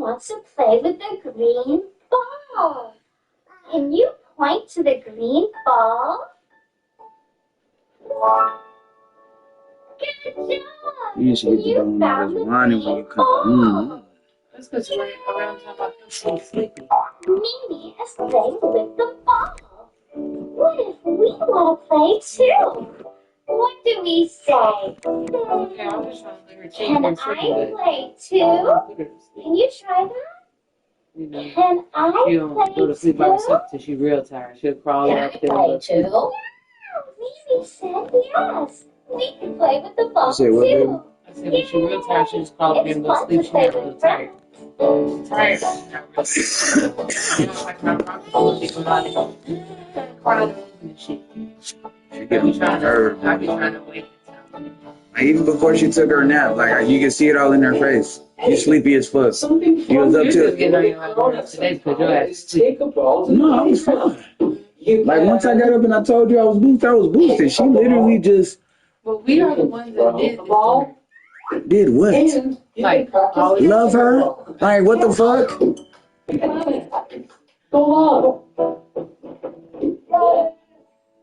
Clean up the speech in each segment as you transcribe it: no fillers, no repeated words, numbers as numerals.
wants to play with the green ball. Can you point to the green ball? Good job! You should get to doing all this whining when you come home. That's because you're around time about him so sleepy. Mimi is playing with the ball. What if we want to play too? What do we say? Okay, I'm just trying to let her change Can her I circle, play too? Can you try that? you know, Can I she don't play go to sleep by too? herself till she's real tired. She'll crawl Can up I there. play too? No, Mimi said yes. We can play with the ball You say what, baby? too. I said when she's real tired, she'll just crawl up there and go to sleep. She's never real tired. She's tired, but she's not real tired. You know, like my rock people not crying and shit. She getting tired. I be trying to wake her. Even before she took her nap, like you can see it all in her face. You sleepy as fuck. You was up You're just to getting on your ass today because your ass is sleepy. No, I was fine. Like once I got up and I told you I was boosted. She literally just But we are the ones that did the ball. did what? Like, always Love her? Like what the fuck?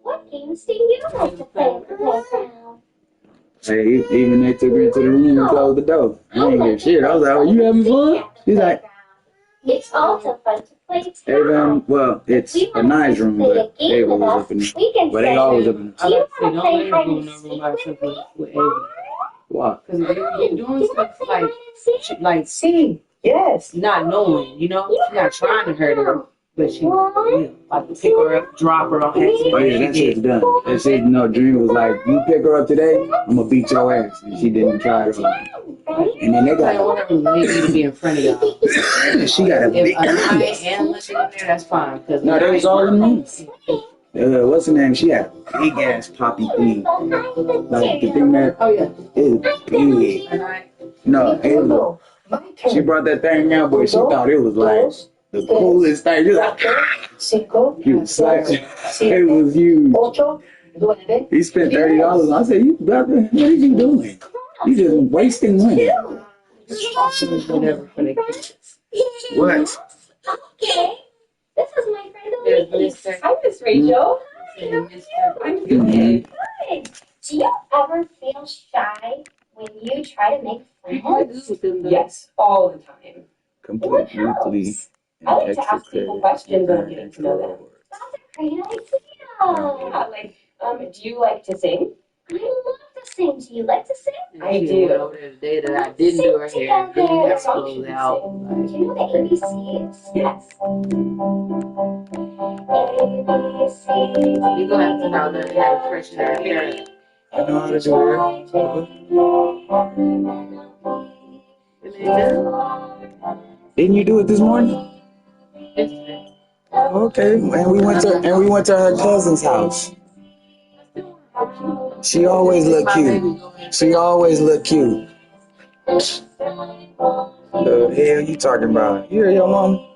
What games do you like to play in the playground? Hey, even they took her into the room and closed the door. I ain't hear shit. I was like, "Oh, you having fun?" She's like, It's also fun to play "Hey, tag. well, it's a nice room, but Ava was up in there. But they always up in I there. like to say, don't let her go in the room by herself with Ava. Why? Because you're doing stuff like singing, yes, not knowing, you know, she's not trying to hurt her, but she, you know, like pick her up, drop her on accident. Oh yeah, that shit's done. That shit, Dream was like, "You pick her up today, I'm gonna beat your ass," and she didn't try it. And then they I got. don't want her to be in front of y'all. She got a big. If Anaya and Linda in there, that's fine. No, they was all in the room. What's her name? She had a big ass poppy thing. Like the thing that is big. No, Ava. She brought that thing out, but she thought it was like the coolest thing. She was like, you was slacking. It was huge. He spent $30. I said, "You about to? What are you doing? You just wasting money." Whatever for the kids. What? Okay. This is my friend There's Elise. Mr. Hi, Miss Rachel. I'm Good. Good. Do you ever feel shy when you try to make friends? Yes, all the time. Complete weekly I like and to extra ask people credit. questions and getting to know them. That's a great idea. Yeah, like, do you like to sing? I love to sing. Do you like to sing? I do. Over there the day that I didn't do her hair, didn't have clothes out. Do you know the ABCs? Yes. ABCs. You're gonna have to start learning how to freshen her hair. I know how to do her. Didn't you do it this morning? Yesterday. Okay, and we went to her cousin's house. She always look cute. She always look cute. The hell you talking about? You hear your mom?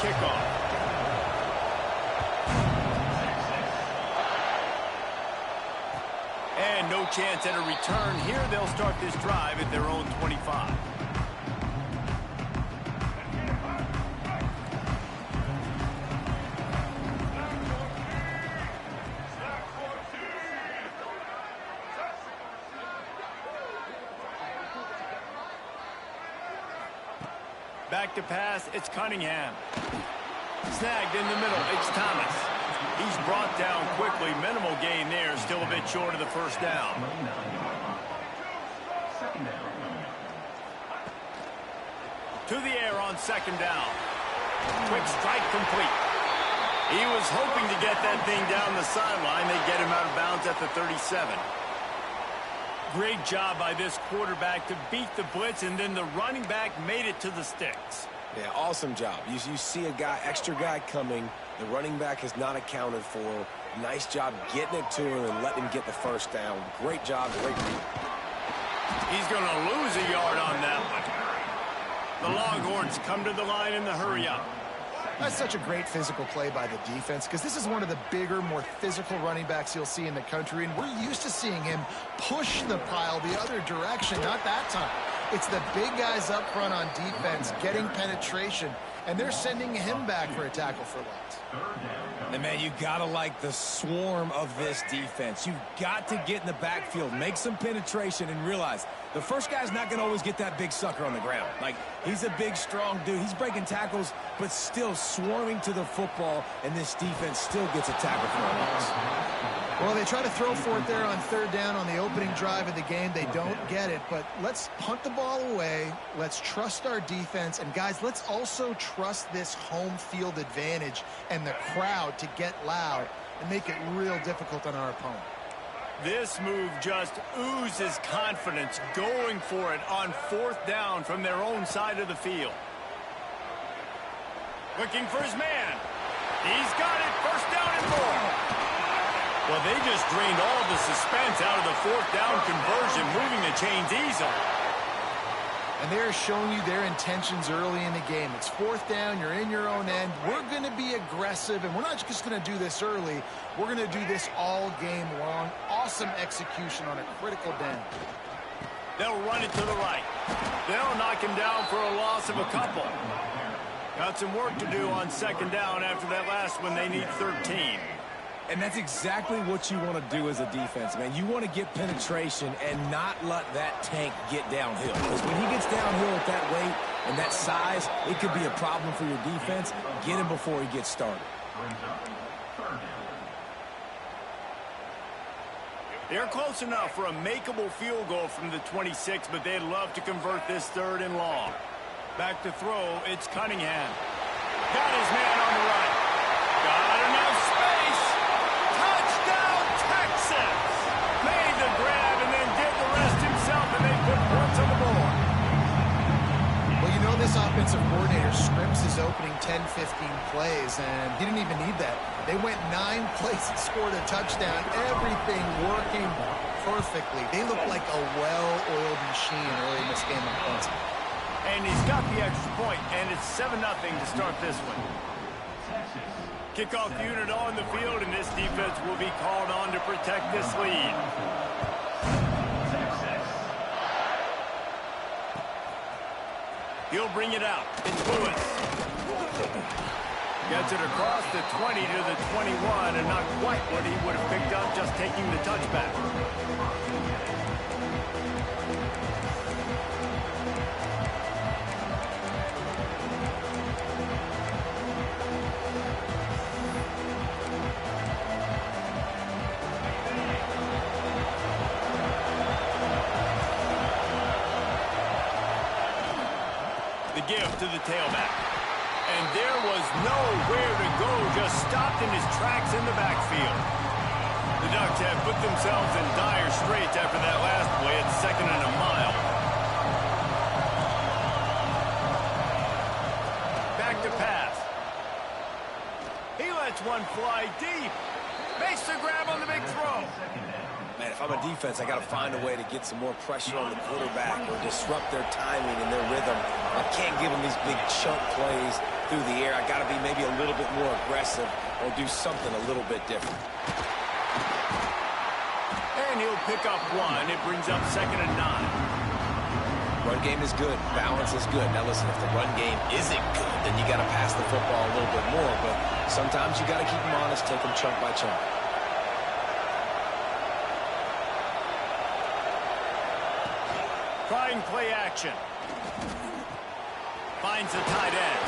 kickoff. And no chance at a return here. They'll start this drive at their own 25. Back to pass, it's Cunningham. Snagged in the middle, it's Thomas. He's brought down quickly. Minimal gain there, still a bit short of the first down. To the air on second down. Quick strike complete. He was hoping to get that thing down the sideline. They get him out of bounds at the 37. Great job by this quarterback to beat the blitz, and then the running back made it to the sticks. Yeah, awesome job. You see a extra guy coming. The running back is not accounted for. Nice job getting it to him and letting him get the first down. Great job, great read. He's going to lose a yard on that one. The Longhorns come to the line in the hurry-up. That's such a great physical play by the defense because this is one of the bigger, more physical running backs you'll see in the country, and we're used to seeing him push the pile the other direction. Not that time. It's the big guys up front on defense getting penetration, and they're sending him back for a tackle for loss. And, man, you got to like the swarm of this defense. You've got to get in the backfield, make some penetration, and realize the first guy's not going to always get that big sucker on the ground. Like, he's a big, strong dude. He's breaking tackles, but still swarming to the football, and this defense still gets a tackle for a loss. Well, they try to throw for it there on third down on the opening drive of the game. They don't get it, but let's punt the ball away. Let's trust our defense. And, guys, let's also trust this home field advantage and the crowd to get loud and make it real difficult on our opponent. This move just oozes confidence, going for it on fourth down from their own side of the field. Looking for his man. He's got it. First down and 4. Well, they just drained all the suspense out of the fourth down conversion, moving the chains easily. And they're showing you their intentions early in the game. It's fourth down, you're in your own end. We're going to be aggressive, and we're not just going to do this early. We're going to do this all game long. Awesome execution on a critical down. They'll run it to the right. They'll knock him down for a loss of a couple. Got some work to do on second down after that last one. They need 13. And that's exactly what you want to do as a defense, man. You want to get penetration and not let that tank get downhill. Because when he gets downhill at that weight and that size, it could be a problem for your defense. Get him before he gets started. They're close enough for a makeable field goal from the 26, but they'd love to convert this third and long. Back to throw, it's Cunningham. Got his man on the right. Got enough space. Touchdown, Texas! Made the grab and then did the rest himself, and they put points on the board. Well, you know this offensive coordinator scripts his opening 10, 15 plays, and he didn't even need that. They went 9 plays and scored a touchdown. Everything working perfectly. They look like a well-oiled machine early in this game offensively. And he's got the extra point, and it's 7-0 to start this one. Kickoff unit on the field, and this defense will be called on to protect this lead. He'll bring it out. It's Lewis. Gets it across the 20 to the 21, and not quite what he would have picked up just taking the touchback. Give to the tailback. And there was nowhere to go, just stopped in his tracks in the backfield. The Ducks have put themselves in dire straits after that last play at 2nd and a mile. Back to pass. He lets one fly deep. Makes the grab on the big throw. Man, if I'm a defense, I got to find a way to get some more pressure on the quarterback or disrupt their timing and their rhythm. I can't give them these big chunk plays through the air. I got to be maybe a little bit more aggressive or do something a little bit different. And he'll pick up one. It brings up 2nd and 9. Run game is good. Balance is good. Now listen, if the run game isn't good, then you got to pass the football a little bit more. But sometimes you got to keep them honest, take them chunk by chunk. Trying play action. Finds the tight end.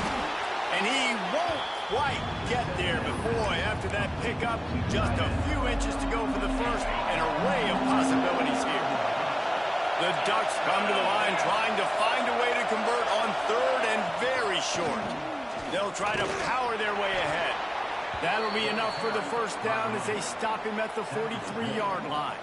And he won't quite get there. But boy, after that pickup, just a few inches to go for the first, and an array of possibilities here. The Ducks come to the line trying to find a way to convert on 3rd and very short. They'll try to power their way ahead. That'll be enough for the first down as they stop him at the 43-yard line.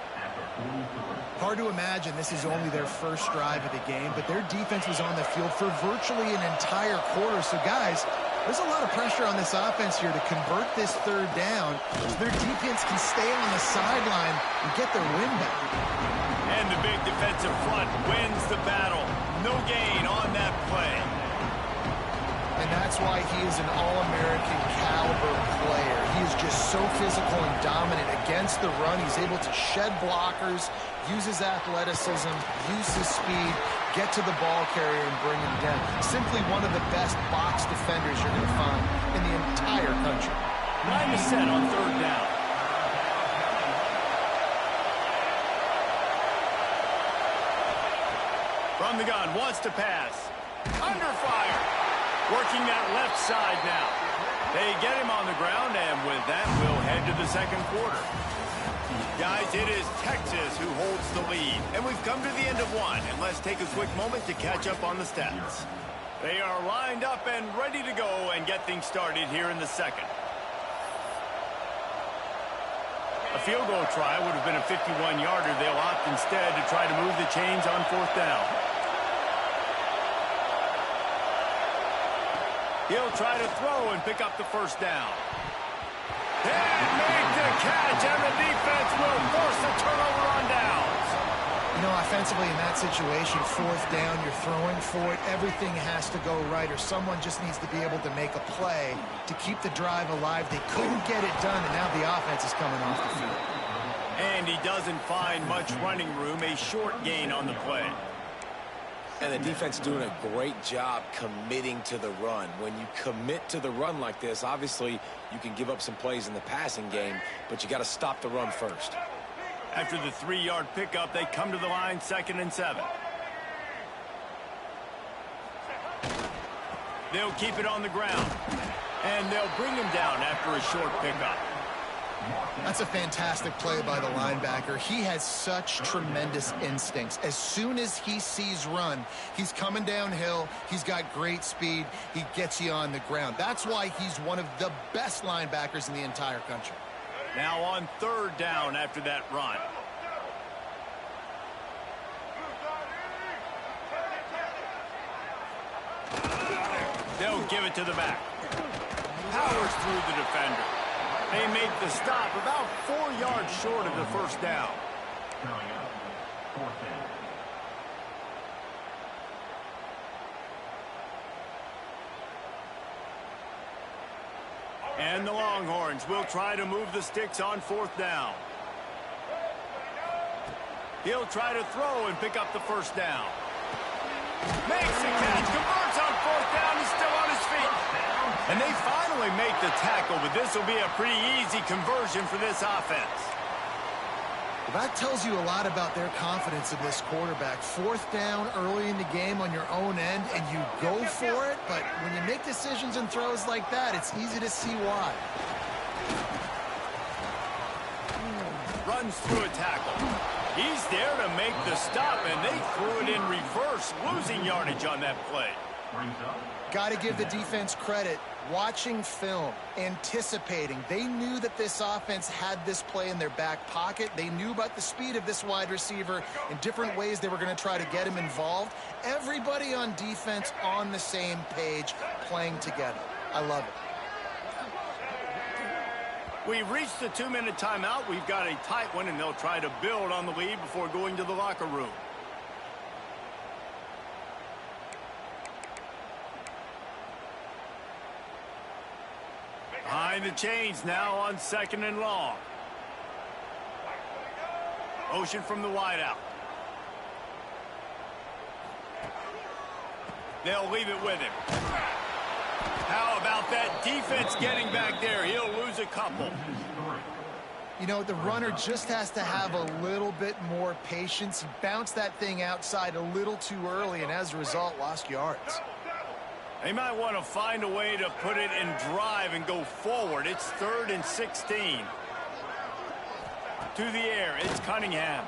Hard to imagine this is only their first drive of the game, but their defense was on the field for virtually an entire quarter. So, guys, there's a lot of pressure on this offense here to convert this 3rd down so their defense can stay on the sideline and get their win back. And the big defensive front wins the battle. No gain on that play. And that's why he is an All-American caliber player. He is just so physical and dominant against the run. He's able to shed blockers, use his athleticism, use his speed, get to the ball carrier and bring him down. Simply one of the best box defenders you're going to find in the entire country. Line is set on 3rd down. From the gun, wants to pass. Under fire. Working that left side now. They get him on the ground, and with that, we'll head to the 2nd quarter. Guys, it is Texas who holds the lead, and we've come to the end of one, and let's take a quick moment to catch up on the stats. They are lined up and ready to go and get things started here in the 2nd. A field goal try would have been a 51-yarder. They'll opt instead to try to move the chains on 4th down. He'll try to throw and pick up the first down. And make the catch, and the defense will force a turnover on downs. You know, offensively in that situation, 4th down, you're throwing for it. Everything has to go right, or someone just needs to be able to make a play to keep the drive alive. They couldn't get it done, and now the offense is coming off the field. And he doesn't find much running room, a short gain on the play. And the defense doing a great job committing to the run. When you commit to the run like this, obviously you can give up some plays in the passing game, but you got to stop the run first. After the 3-yard pickup, they come to the line 2nd and 7. They'll keep it on the ground, and they'll bring him down after a short pickup. That's a fantastic play by the linebacker. He has such tremendous instincts. As soon as he sees run, he's coming downhill. He's got great speed. He gets you on the ground. That's why he's one of the best linebackers in the entire country. Now on 3rd down after that run. They'll give it to the back. Powers through the defender. They make the stop about 4 yards short of the first down. And the Longhorns will try to move the sticks on 4th down. He'll try to throw and pick up the first down. Makes the catch, converts on 4th down, he's still on his feet. And they finally make the tackle, but this will be a pretty easy conversion for this offense. Well, that tells you a lot about their confidence in this quarterback. 4th down early in the game on your own end, and you go for it, but when you make decisions and throws like that, it's easy to see why. Runs through a tackle. He's there to make the stop, and they threw it in reverse, losing yardage on that play. Got to give the defense credit. Watching film, anticipating. They knew that this offense had this play in their back pocket. They knew about the speed of this wide receiver and different ways they were going to try to get him involved. Everybody on defense on the same page, playing together. I love it. We've reached the 2-minute timeout. We've got a tight one, and they'll try to build on the lead before going to the locker room. the chains now on 2nd and long. Motion from the wideout. They'll leave it with him. How about that defense getting back there? He'll lose a couple. You know, the runner just has to have a little bit more patience. He bounced that thing outside a little too early, and as a result, lost yards. They might want to find a way to put it in drive and go forward. It's 3rd and 16. To the air, it's Cunningham.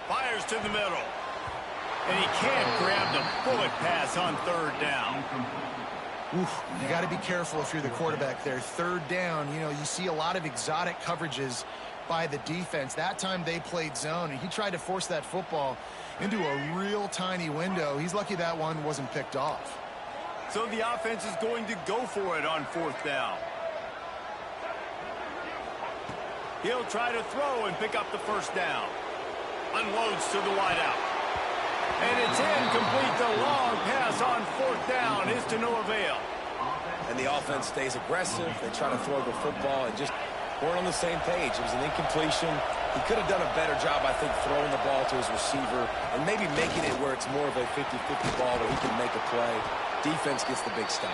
Fires to the middle. And he can't grab the bullet pass on 3rd down. Oof, you got to be careful if you're the quarterback there. 3rd down, you know, you see a lot of exotic coverages by the defense. That time they played zone, and he tried to force that football into a real tiny window. He's lucky that one wasn't picked off. So the offense is going to go for it on 4th down. He'll try to throw and pick up the 1st down. Unloads to the wideout. And it's incomplete. The long pass on 4th down is to no avail. And the offense stays aggressive. They try to throw the football and just weren't on the same page. It was an incompletion. He could have done a better job, I think, throwing the ball to his receiver and maybe making it where it's more of a 50-50 ball where he can make a play. Defense gets the big stop.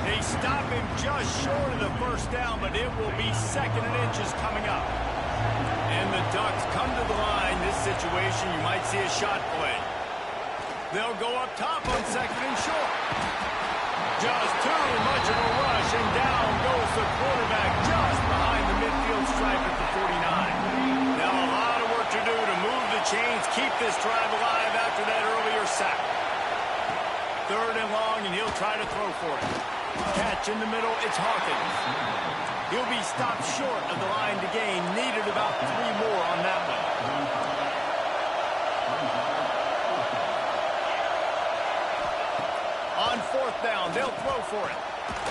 They stop him just short of the 1st down, but it will be 2nd and inches coming up. And the Ducks come to the line. This situation, you might see a shot play. They'll go up top on 2nd and short. Just too much of a rush, and down goes the quarterback just behind the midfield stripe at the 49. Now a lot of work to do to move the chains, keep this drive alive after that earlier sack. 3rd and long, and he'll try to throw for it. Catch in the middle, it's Hawkins. He'll be stopped short of the line to gain. Needed about 3 more on that one. On 4th down, they'll throw for it.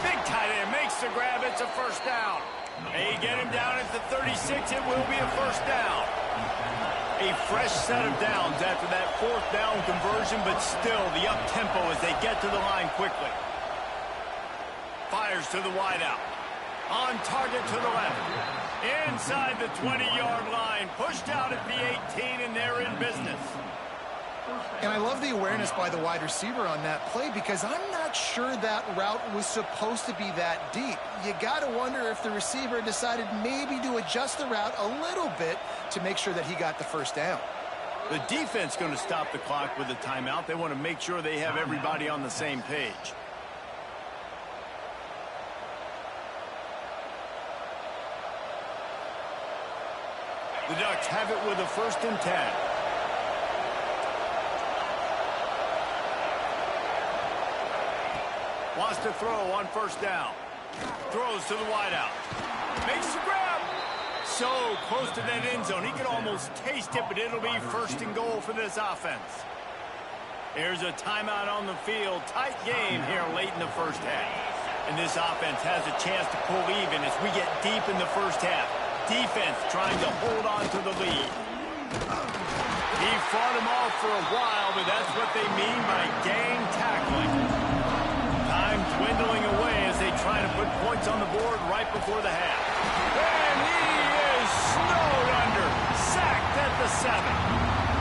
Big tight end makes the grab. It's a 1st down. They get him down at the 36. It will be a 1st down. A fresh set of downs after that 4th down conversion, but still the up-tempo as they get to the line quickly. Fires to the wideout. On target to the left. Inside the 20-yard line. Pushed out at the 18, and they're in business. And I love the awareness by the wide receiver on that play because I'm not sure that route was supposed to be that deep. You got to wonder if the receiver decided maybe to adjust the route a little bit to make sure that he got the 1st down. The defense going to stop the clock with a timeout. They want to make sure they have everybody on the same page. The Ducks have it with a 1st and 10. Wants to throw on 1st down. Throws to the wideout. Makes the grab. So close to that end zone. He could almost taste it, but it'll be 1st and goal for this offense. There's a timeout on the field. Tight game here late in the 1st half. And this offense has a chance to pull even as we get deep in the 1st half. Defense trying to hold on to the lead. He fought him off for a while, but that's what they mean by gang tackling. Time dwindling away as they try to put points on the board right before the half. And he is snowed under. Sacked at the 7.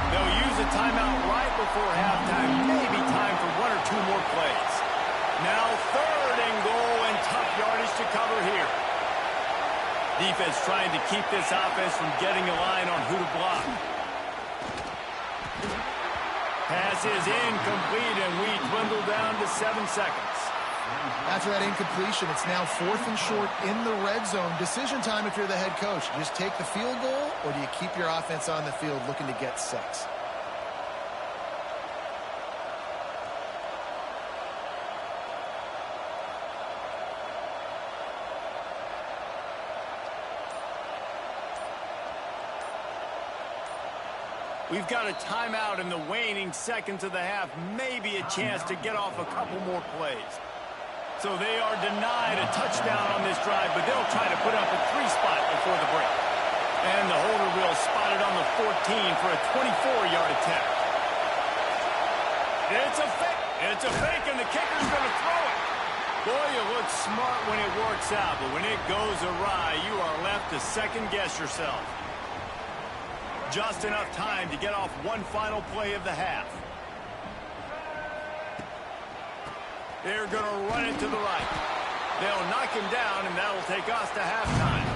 They'll use a timeout right before halftime. Maybe time for 1 or 2 more plays. Now 3rd and goal and tough yardage to cover here. Defense trying to keep this offense from getting a line on who to block. Pass is incomplete, and we dwindle down to 7 seconds. After that incompletion, it's now 4th and short in the red zone. Decision time if you're the head coach. You just take the field goal, or do you keep your offense on the field looking to get 6? We've got a timeout in the waning seconds of the half. Maybe a chance to get off a couple more plays. So they are denied a touchdown on this drive, but they'll try to put up a 3 spot before the break. And the holder will spot it on the 14 for a 24-yard attempt. It's a fake. It's a fake, and the kicker's going to throw it. Boy, you look smart when it works out, but when it goes awry, you are left to second-guess yourself. Just enough time to get off one final play of the half. They're going to run it to the right. They'll knock him down, and that'll take us to halftime.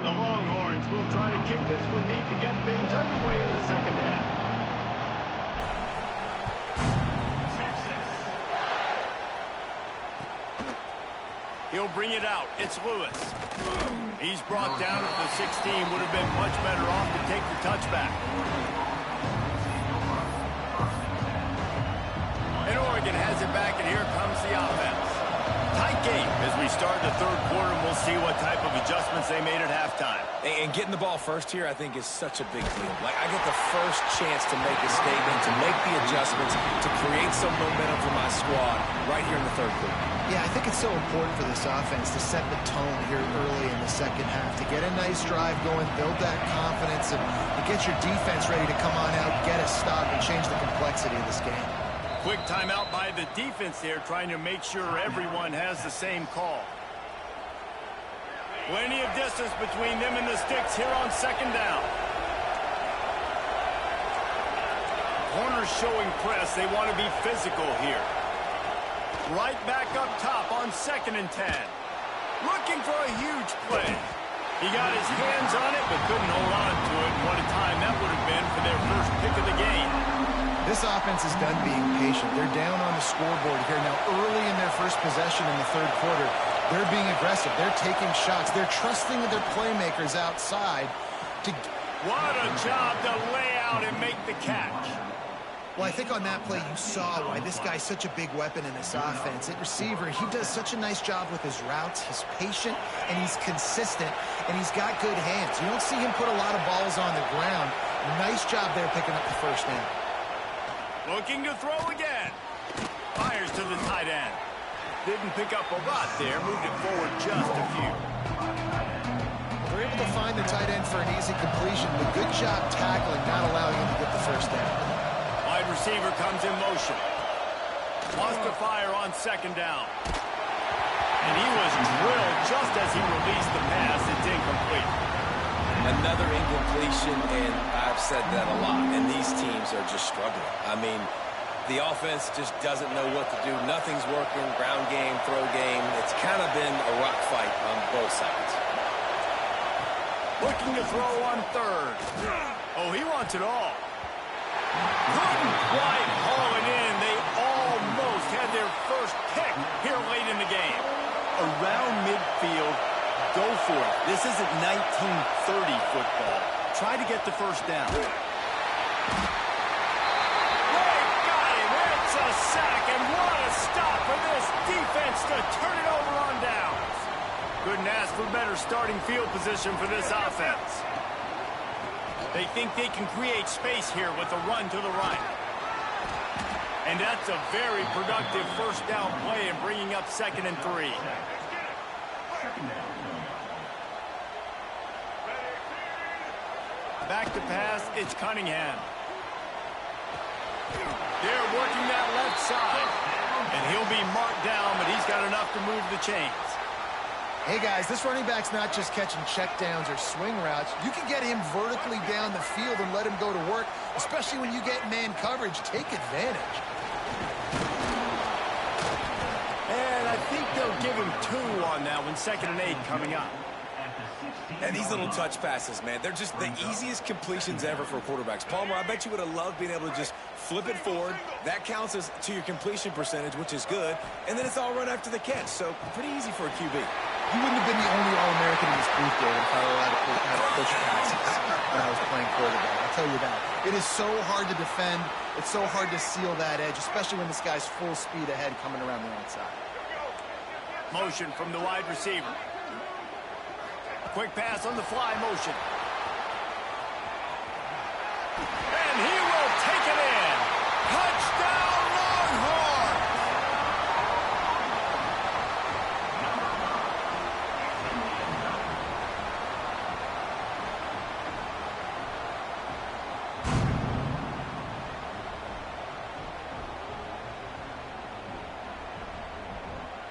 The Longhorns will try to kick this one deep to get things underway in the second half. He'll bring it out. It's Lewis. He's brought down at the 16. Would have been much better off to take the touchback. And Oregon has it back, and here comes the offense. Tight game as we start the third quarter, and we'll see what type of adjustments they made at halftime. And getting the ball first here, I think, is such a big deal. Like, I get the first chance to make a statement, to make the adjustments, to create some momentum for my squad right here in the third quarter. Yeah, I think it's so important for this offense to set the tone here early in the second half, to get a nice drive going, build that confidence, and get your defense ready to come on out, get a stop, and change the complexity of this game. Quick timeout by the defense there, trying to make sure everyone has the same call. Plenty of distance between them and the sticks here on second down. Corners showing press. They want to be physical here. Right back up top on 2nd and 10. Looking for a huge play. He got his hands on it, but couldn't hold on to it. And what a time that would have been for their first pick of the game. This offense is done being patient. They're down on the scoreboard here. Now, early in their first possession in the third quarter, they're being aggressive. They're taking shots. They're trusting their playmakers outside to... What a job to lay out and make the catch. Well, I think on that play you saw why this guy's such a big weapon in this offense. At receiver, he does such a nice job with his routes. He's patient, and he's consistent, and he's got good hands. You don't see him put a lot of balls on the ground. Nice job there picking up the first down. Looking to throw again. Fires to the tight end. Didn't pick up a lot there. Moved it forward just a few. They're able to find the tight end for an easy completion, but good job tackling, not allowing him to get the first down. Wide receiver comes in motion. Wants to fire on 2nd down. And he was drilled just as he released the pass. It's incomplete. Another incompletion, and I've said that a lot, and these teams are just struggling. I mean, the offense just doesn't know what to do. Nothing's working, ground game, throw game. It's kind of been a rock fight on both sides. Looking to throw on 3rd. Oh, he wants it all. Couldn't quite haul it in. They almost had their first pick here late in the game. Around midfield. Go for it. This isn't 1930 football. Try to get the first down. They got him. It's a sack, and what a stop for this defense to turn it over on downs. Couldn't ask for better starting field position for this offense. They think they can create space here with a run to the right. And that's a very productive first down play and bringing up 2nd and 3. Back to pass, it's Cunningham. They're working that left side. And he'll be marked down, but he's got enough to move the chains. Hey, guys, this running back's not just catching checkdowns or swing routes. You can get him vertically down the field and let him go to work, especially when you get man coverage. Take advantage. And I think they'll give him 2 on that one. 2nd and 8 coming up. And these little touch passes, man, they're just the easiest completions ever for quarterbacks. Palmer, I bet you would have loved being able to just flip it forward. That counts as to your completion percentage, which is good. And then it's all run after the catch, so pretty easy for a QB. You wouldn't have been the only All-American in this booth, David, if I were allowed to push passes when I was playing quarterback. I'll tell you that. It is so hard to defend. It's so hard to seal that edge, especially when this guy's full speed ahead coming around the outside. Motion from the wide receiver. Quick pass on the fly motion.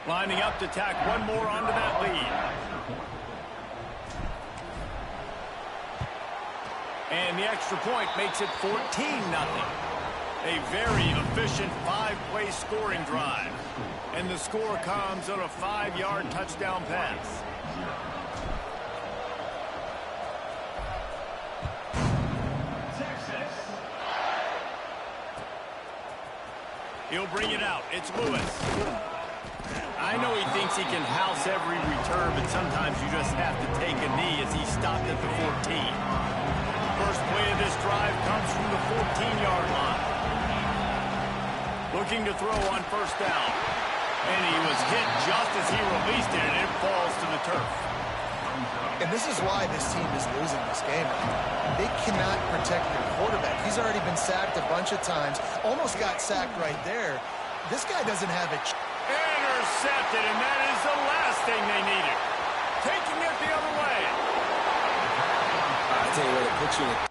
Lining up to tack one more onto that lead. And the extra point makes it 14-0. A very efficient 5-play scoring drive. And the score comes on a 5-yard touchdown pass. He'll bring it out. It's Lewis. I know he thinks he can house every return, but sometimes you just have to take a knee as he stopped at the 14. First play of this drive comes from the 14-yard line. Looking to throw on first down. And he was hit just as he released it, and it falls to the turf. And this is why this team is losing this game. They cannot protect their quarterback. He's already been sacked a bunch of times. Almost got sacked right there. This guy doesn't have it. Intercepted, and that is the last thing they needed. Taking it the other way. I tell you what, it puts you in a...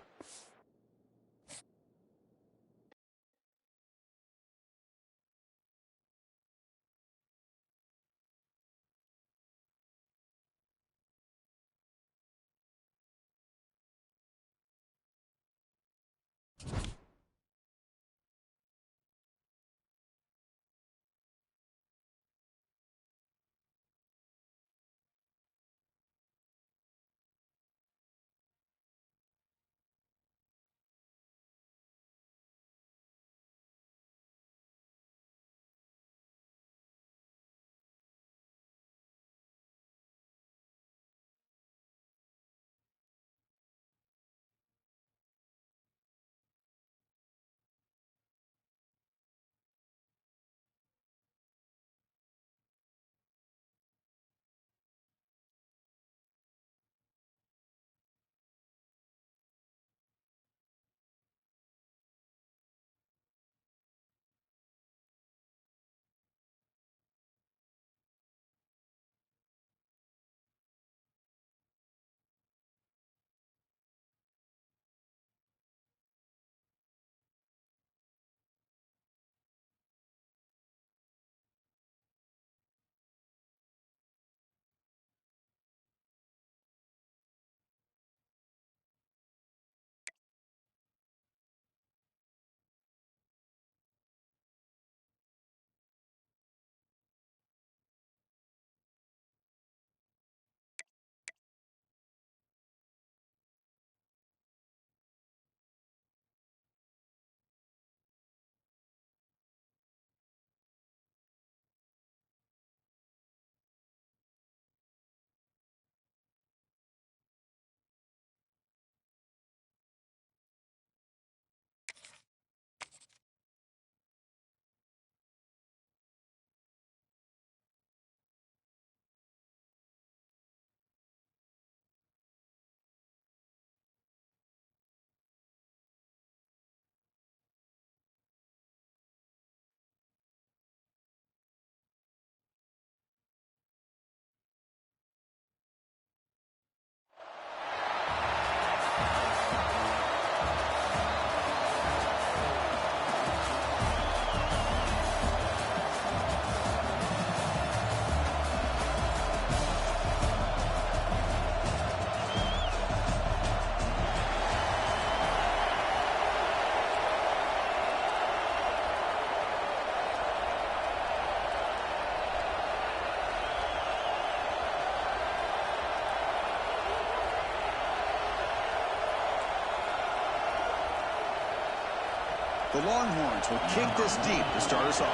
The Longhorns will kick this deep to start us off.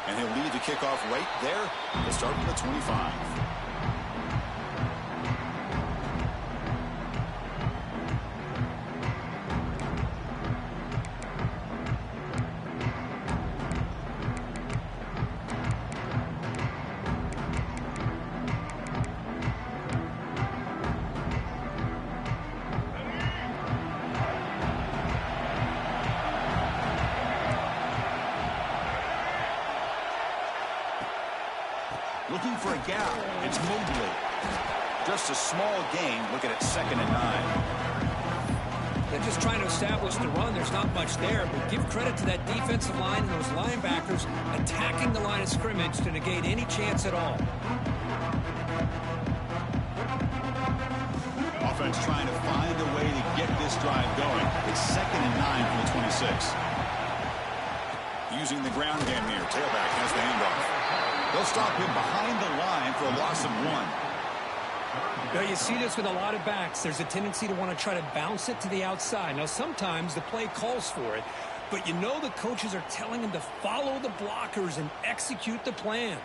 And he'll lead the kickoff right there to start from the 25. Looking for a gap. It's Mobley. Just a small gain. Looking at 2nd and 9. They're just trying to establish the run. There's not much there, but give credit to that defensive line and those linebackers attacking the line of scrimmage to negate any chance at all. Offense trying to find a way to get this drive going. It's 2nd and 9 from the 26. Using the ground game here. Tailback has the handoff. They'll stop him behind the line for a loss of 1. Now, you see this with a lot of backs. There's a tendency to want to try to bounce it to the outside. Now, sometimes the play calls for it, but you know the coaches are telling them to follow the blockers and execute the plan.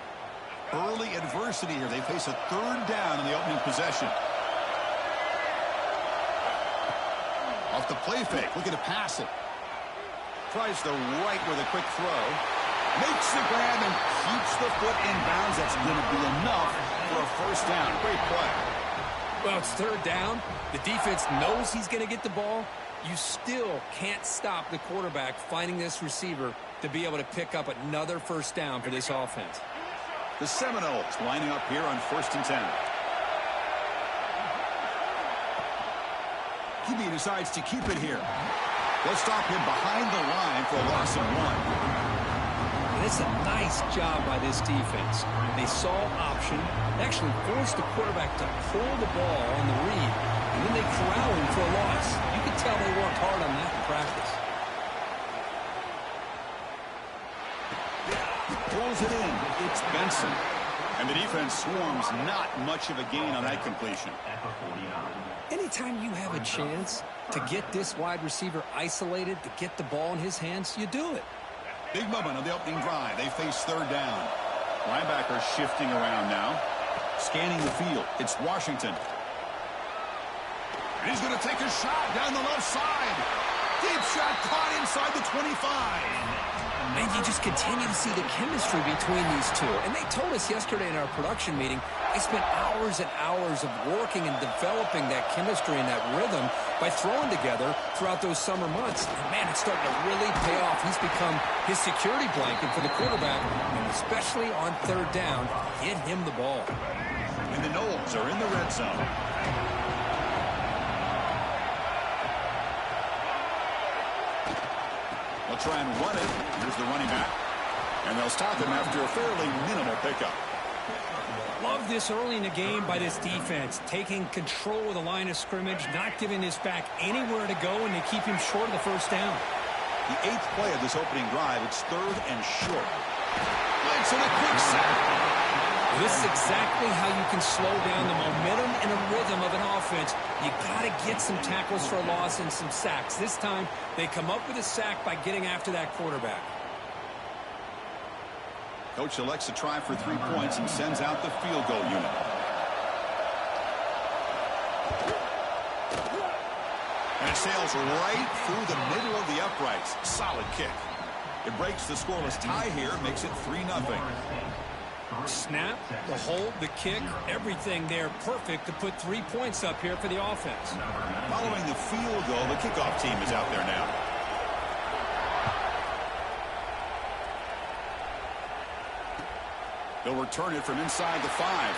Early adversity here. They face a 3rd down in the opening possession. Off the play fake, looking to pass it. Tries the right with a quick throw. Makes the grab and keeps the foot in bounds. That's going to be enough for a 1st down. Great play. Well, it's 3rd down. The defense knows he's going to get the ball. You still can't stop the quarterback finding this receiver to be able to pick up another 1st down for this offense. The Seminoles lining up here on 1st and 10. QB decides to keep it here. They'll stop him behind the line for a loss of 1. And it's a nice job by this defense. They saw option, actually forced the quarterback to pull the ball on the read, and then they corral him for a loss. You can tell they worked hard on that in practice. Throws it in. It's Benson. And the defense swarms. Not much of a gain on that completion. Anytime you have a chance to get this wide receiver isolated, to get the ball in his hands, you do it. Big moment on the opening drive. They face 3rd down. Linebacker shifting around now. Scanning the field. It's Washington. And he's going to take a shot down the left side. Deep shot caught inside the 25. And you just continue to see the chemistry between these two. And they told us yesterday in our production meeting, they spent hours and hours of working and developing that chemistry and that rhythm by throwing together throughout those summer months. And man, it's starting to really pay off. He's become his security blanket for the quarterback, and especially on 3rd down, get him the ball. And the Noles are in the red zone. They'll try and run it. Here's the running back. And they'll stop him after a fairly minimal pickup. Love this early in the game by this defense, taking control of the line of scrimmage, not giving this back anywhere to go, and they keep him short of the 1st down. The 8th play of this opening drive, it's 3rd and short. Blitz and a quick sack. This is exactly how you can slow down the momentum and a rhythm of an offense. You got to get some tackles for a loss and some sacks. This time, they come up with a sack by getting after that quarterback. Coach elects to try for 3 points and sends out the field goal unit. And it sails right through the middle of the uprights. Solid kick. It breaks the scoreless tie here, makes it 3-0. Snap, the hold, the kick, everything there perfect to put 3 points up here for the offense. Following the field goal, the kickoff team is out there now. They'll return it from inside the 5.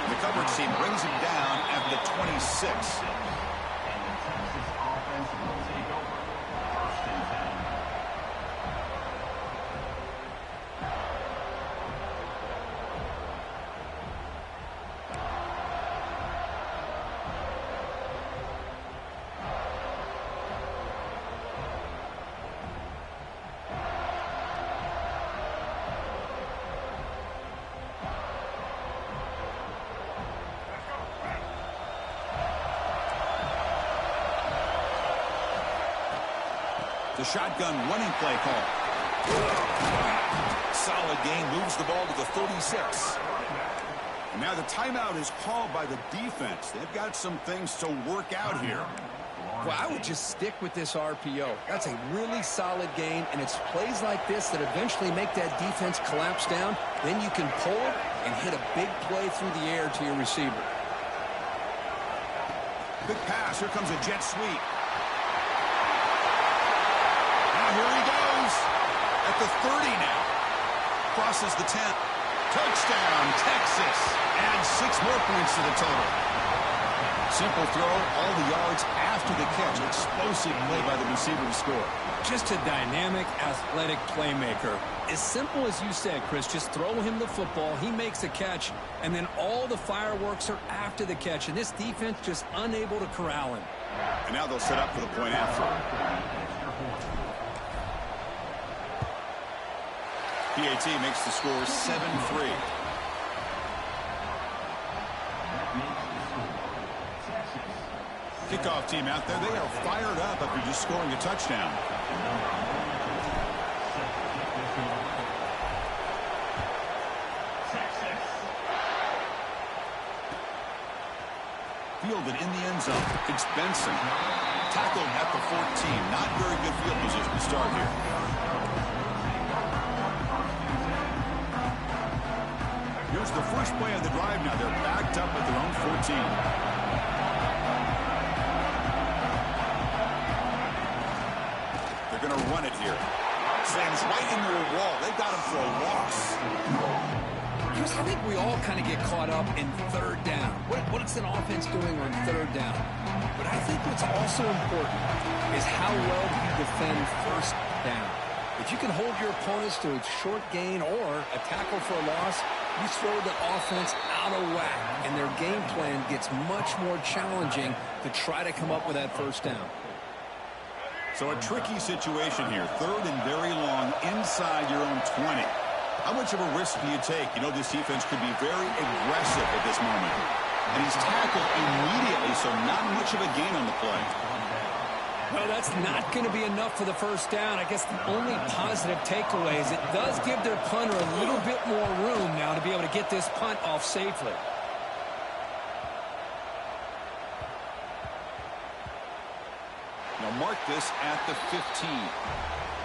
The coverage team brings him down at the 26. The shotgun running play call. Solid gain, moves the ball to the 36. And now the timeout is called by the defense. They've got some things to work out here. Well, I would just stick with this RPO. That's a really solid gain, and it's plays like this that eventually make that defense collapse down. Then you can pull it and hit a big play through the air to your receiver. Big pass. Here comes a jet sweep. Here he goes at the 30 now. Crosses the 10. Touchdown, Texas. Adds 6 more points to the total. Simple throw, all the yards after the catch. Explosive play by the receiver to score. Just a dynamic, athletic playmaker. As simple as you said, Chris, just throw him the football, he makes a catch, and then all the fireworks are after the catch, and this defense just unable to corral him. And now they'll set up for the point after. PAT makes the score 7-3. Kickoff team out there, they are fired up after just scoring a touchdown. Fielded in the end zone. It's Benson. Tackled at the 14. Not very good field position to start here. Here's the first play of the drive now. They're backed up at their own 14. They're going to run it here. Slams right into a wall. They got him for a loss. Chris, I think we all kind of get caught up in third down. What is an offense doing on third down? But I think what's also important is how well you defend first down. If you can hold your opponents to a short gain or a tackle for a loss, you throw the offense out of whack, and their game plan gets much more challenging to try to come up with that first down. So a tricky situation here. Third and very long inside your own 20. How much of a risk do you take? You know, this defense could be very aggressive at this moment. And he's tackled immediately, so not much of a gain on the play. Well, that's not going to be enough for the first down. I guess the only positive takeaway is it does give their punter a little bit more room now to be able to get this punt off safely. Now mark this at the 15.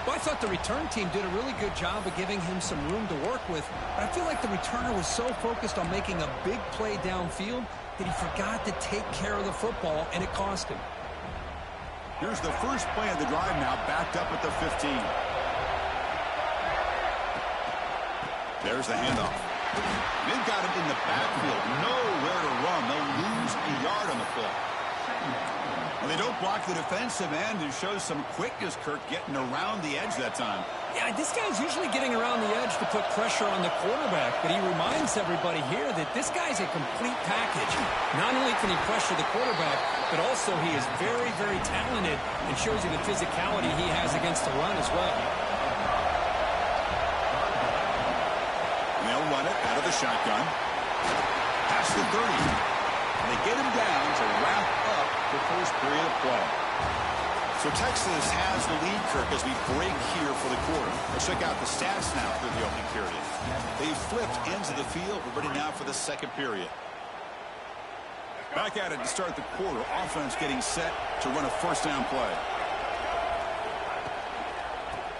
Well, I thought the return team did a really good job of giving him some room to work with, but I feel like the returner was so focused on making a big play downfield that he forgot to take care of the football, and it cost him. Here's the first play of the drive now, backed up at the 15. There's the handoff. They've got him in the backfield, nowhere to run. They'll lose a yard on the play. Well, they don't block the defensive end and show some quickness, Kirk, getting around the edge that time. Yeah, this guy's usually getting around the edge to put pressure on the quarterback, but he reminds everybody here that this guy's a complete package. Not only can he pressure the quarterback, but also he is very, very talented and shows you the physicality he has against the run as well. And they'll run it out of the shotgun. Past the 30. And they get him down to wrap up the first period of play. So Texas has the lead, Kirk, as we break here for the quarter. Let's check out the stats now through the opening period. They flipped ends of the field. We're ready now for the second period. Back at it to start the quarter. Offense getting set to run a first down play.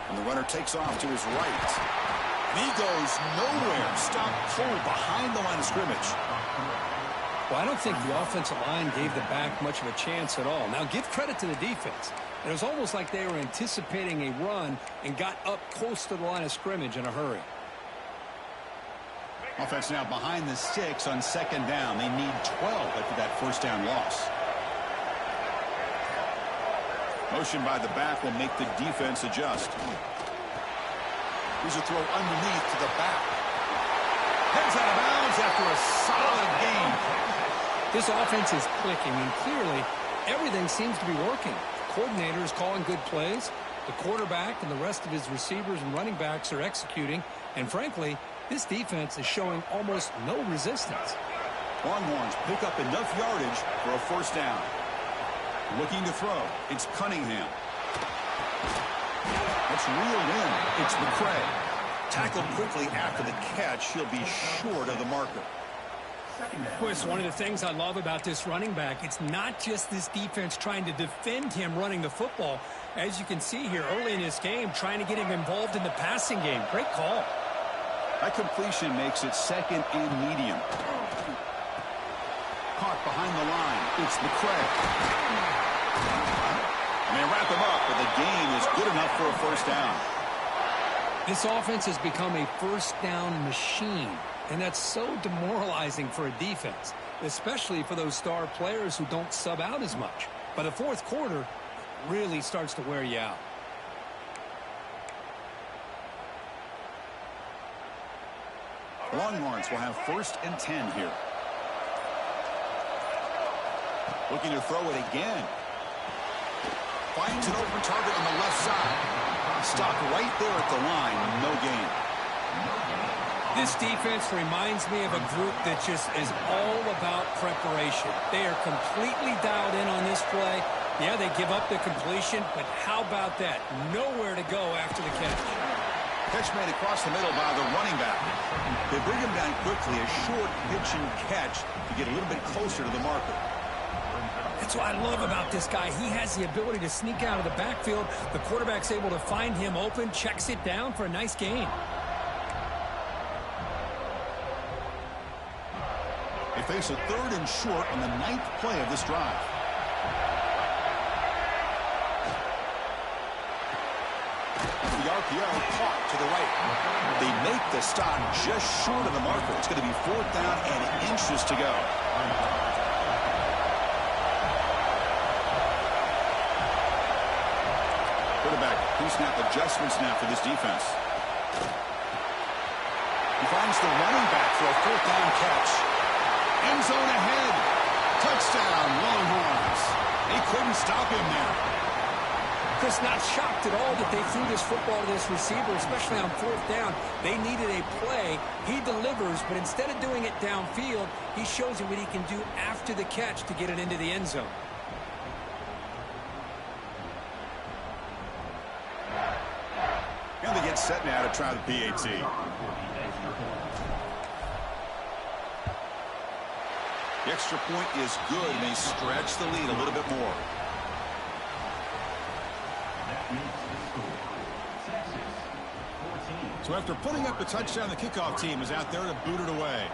And the runner takes off to his right. And he goes nowhere. Stopped cold behind the line of scrimmage. Well, I don't think the offensive line gave the back much of a chance at all. Now, give credit to the defense. It was almost like they were anticipating a run and got up close to the line of scrimmage in a hurry. Offense now behind the 6 on second down. They need 12 after that first down loss. Motion by the back will make the defense adjust. Here's a throw underneath to the back. Heads out of bounds after a solid gain. This offense is clicking, and clearly everything seems to be working. The coordinator is calling good plays. The quarterback and the rest of his receivers and running backs are executing. And frankly, this defense is showing almost no resistance. Longhorns pick up enough yardage for a first down. Looking to throw. It's Cunningham. It's reeled in. It's McCray. Tackled quickly after the catch. He'll be short of the marker. Chris, one of the things I love about this running back, it's not just this defense trying to defend him running the football. As you can see here early in this game, trying to get him involved in the passing game. Great call. That completion makes it second and medium. Caught behind the line. It's McCray. And they wrap him up, but the gain is good enough for a first down. This offense has become a first down machine. And that's so demoralizing for a defense, especially for those star players who don't sub out as much. By the fourth quarter, it really starts to wear you out. Longhorns will have 1st and 10 here. Looking to throw it again. Finds an open target on the left side. Stopped right there at the line. No gain. This defense reminds me of a group that just is all about preparation. They are completely dialed in on this play. Yeah, they give up the completion, but how about that? Nowhere to go after the catch. Catch made across the middle by the running back. They bring him down quickly. A short pitch and catch to get a little bit closer to the marker. That's what I love about this guy. He has the ability to sneak out of the backfield. The quarterback's able to find him open, checks it down for a nice gain. They face a 3rd and short on the 9th play of this drive. The RPO caught to the right. They make the stop just short of the marker. It's going to be 4th down and inches to go. Quarterback pre-snap adjustments now for this defense. He finds the running back for a 4th down catch. End zone ahead. Touchdown, Longhorns. They couldn't stop him there. Chris, not shocked at all that they threw this football to this receiver, especially on 4th down. They needed a play. He delivers, but instead of doing it downfield, he shows him what he can do after the catch to get it into the end zone. And they get set now to try the PAT. The extra point is good, and they stretch the lead a little bit more. So after putting up the touchdown, the kickoff team is out there to boot it away.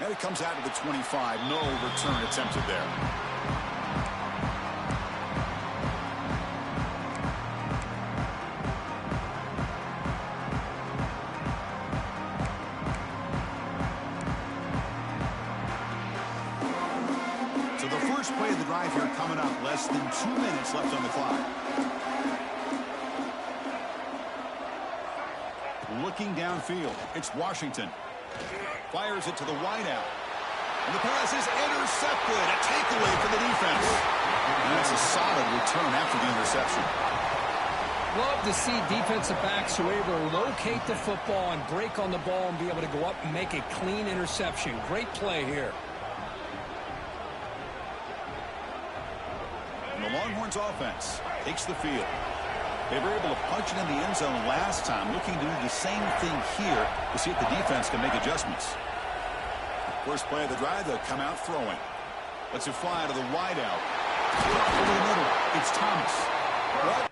And it comes out to the 25. No return attempted there. So the first play of the drive here coming up. Less than 2 minutes left on the clock. Looking downfield. It's Washington. Fires it to the wideout. And the pass is intercepted. A takeaway for the defense. And that's a solid return after the interception. Love to see defensive backs who are able to locate the football and break on the ball and be able to go up and make a clean interception. Great play here. And the Longhorns offense takes the field. They were able to punch it in the end zone last time, looking to do the same thing here to see if the defense can make adjustments. First play of the drive, they'll come out throwing. Lets it fly to the wideout. Over the middle, it's Thomas. What?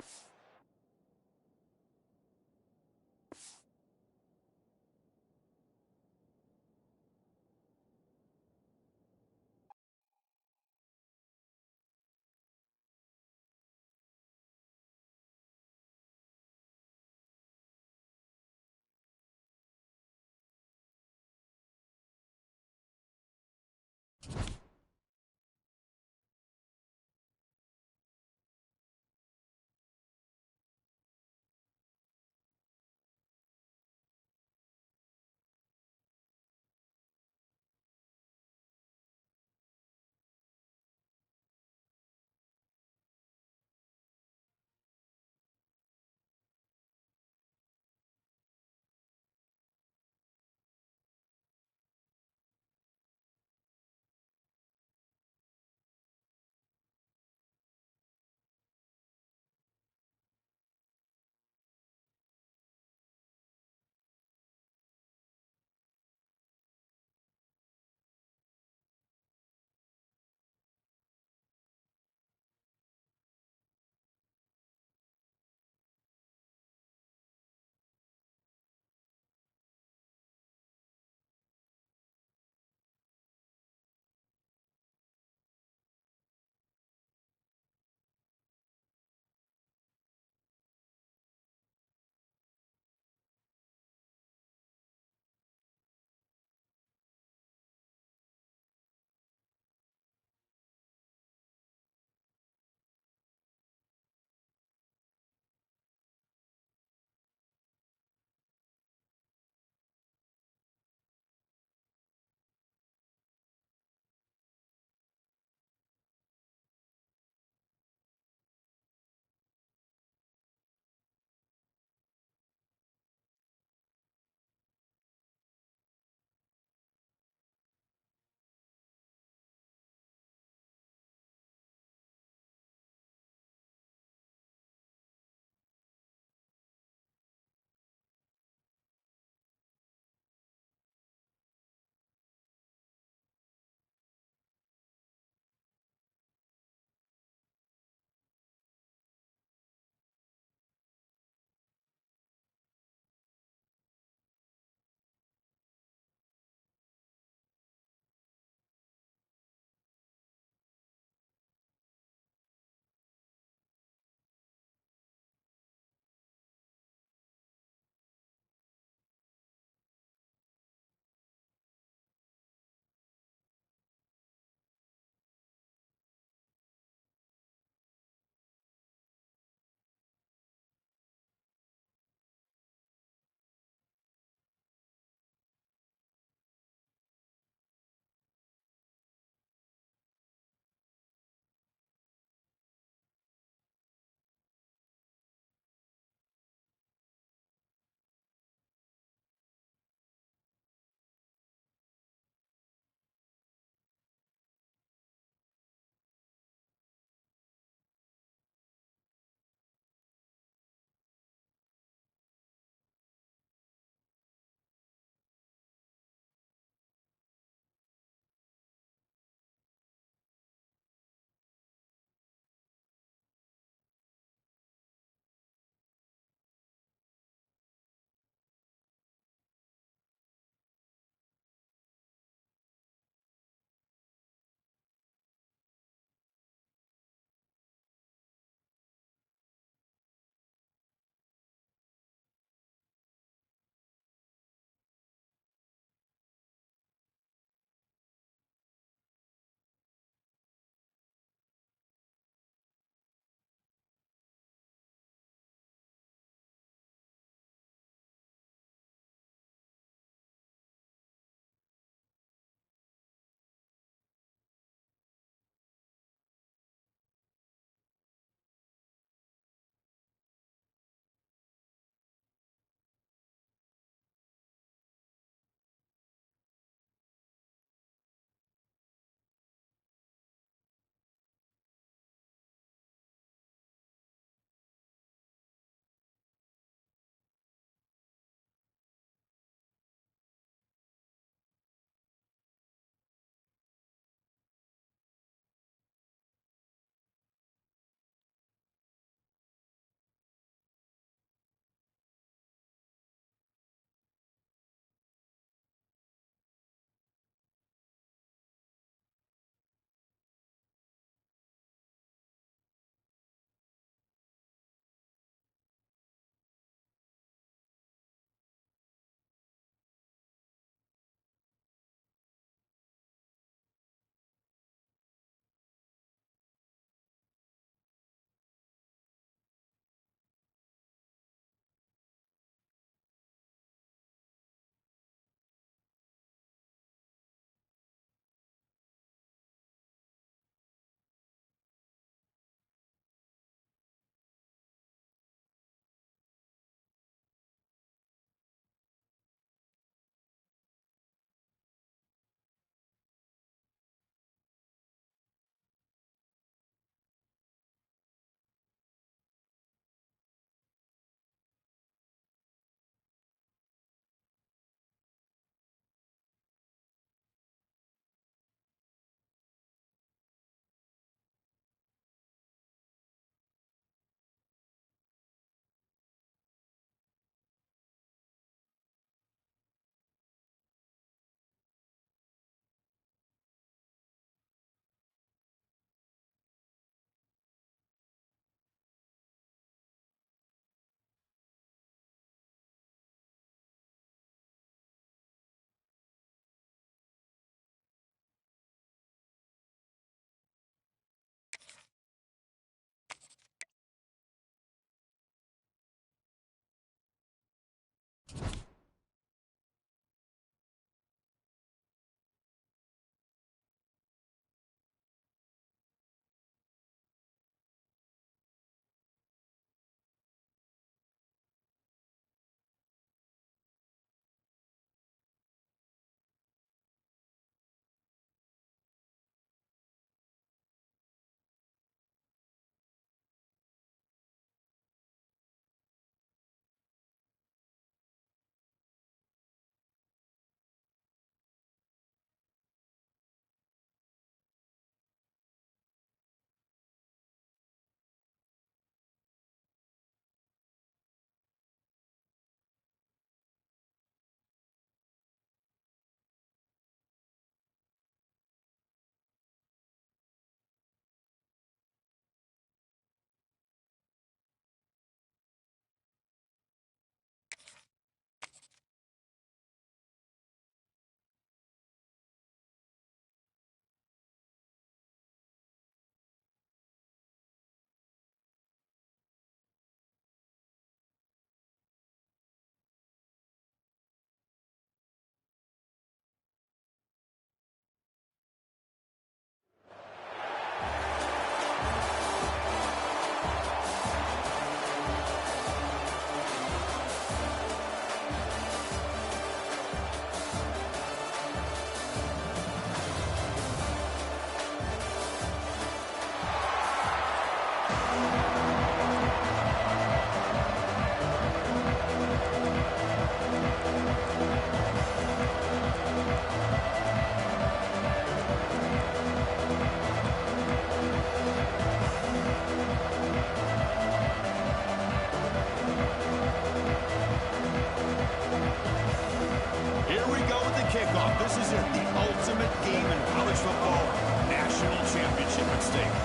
Kickoff. This is it, the ultimate game in college football. National championship at stake.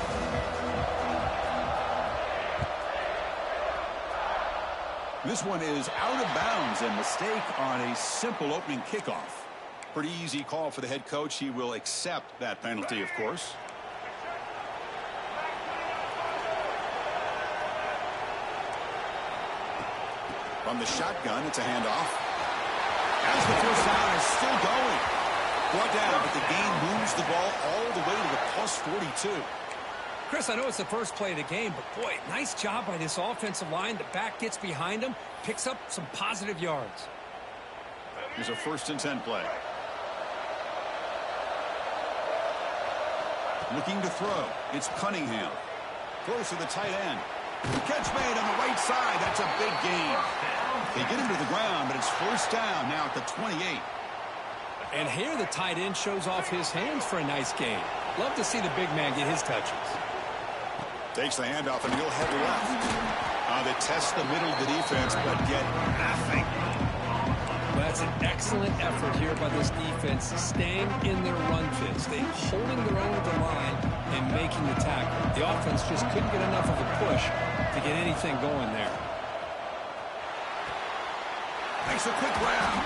This one is out of bounds, and mistake on a simple opening kickoff. Pretty easy call for the head coach. He will accept that penalty, of course. From the shotgun, it's a handoff. As the first down is still going. Brought down, but the game moves the ball all the way to the plus 42. Chris, I know it's the first play of the game, but boy, nice job by this offensive line. The back gets behind him, picks up some positive yards. Here's a 1st and 10 play. Looking to throw. It's Cunningham. Throws to the tight end. Catch made on the right side. That's a big gain. They get him to the ground, but it's 1st down now at the 28. And here the tight end shows off his hands for a nice gain. Love to see the big man get his touches. Takes the handoff, and he'll head left. They test the middle of the defense, but get nothing. Well, that's an excellent effort here by this defense, staying in their run fits. They holding their own at the line and making the tackle. The offense just couldn't get enough of a push to get anything going there. Makes a quick round.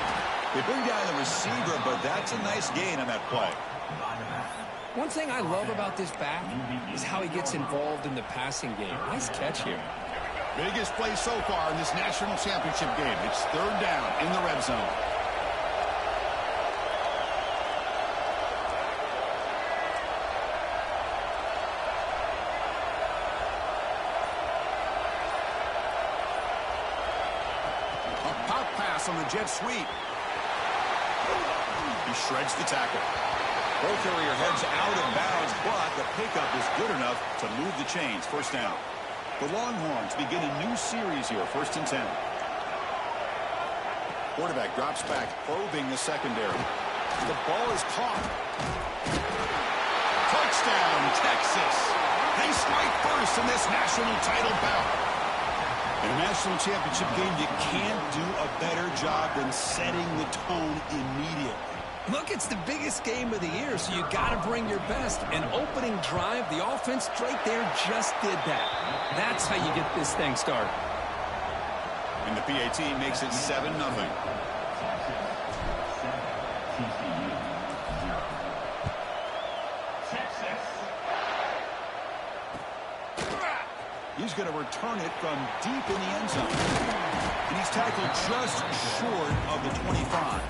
They bring down the receiver, but that's a nice gain on that play. One thing I love about this back is how he gets involved in the passing game. Nice catch here. Biggest play so far in this national championship game. It's 3rd down in the red zone. A pop pass on the jet sweep. He shreds the tackle. Ball carrier heads out of bounds, but the pickup is good enough to move the chains. 1st down. The Longhorns begin a new series here, 1st and 10. Quarterback drops back, probing the secondary. The ball is caught. Touchdown, Texas. They strike first in this national title bout. In a national championship game, you can't do a better job than setting the tone immediately. Look, it's the biggest game of the year, so you got to bring your best. An opening drive, the offense right there just did that. That's how you get this thing started. And the PAT makes it 7-0. He's going to return it from deep in the end zone. And he's tackle just short of the 25.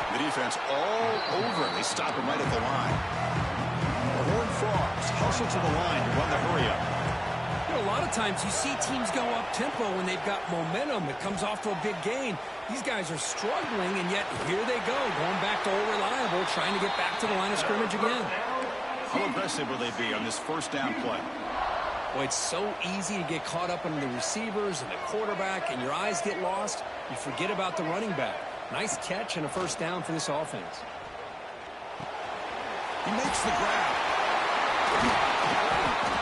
The defense all over him. They stop him right at the line. The Horned Frogs hustle to the line to run the hurry-up. You know, a lot of times you see teams go up-tempo when they've got momentum. It comes off to a big gain. These guys are struggling, and yet here they go, going back to old reliable, trying to get back to the line of scrimmage again. How aggressive will they be on this first down play? Boy, it's so easy to get caught up in the receivers and the quarterback, and your eyes get lost. You forget about the running back. Nice catch and a first down for this offense. He makes the grab.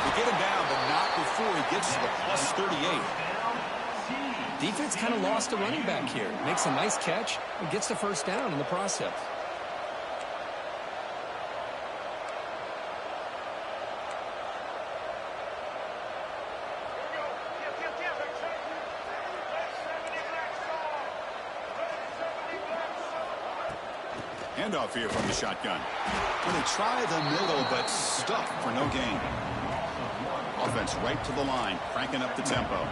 They get him down, but not before he gets to the plus 38. Defense kind of lost a running back here. Makes a nice catch and gets the first down in the process. Handoff here from the shotgun. Well, they try the middle, but stuck for no gain. Offense right to the line, cranking up the tempo.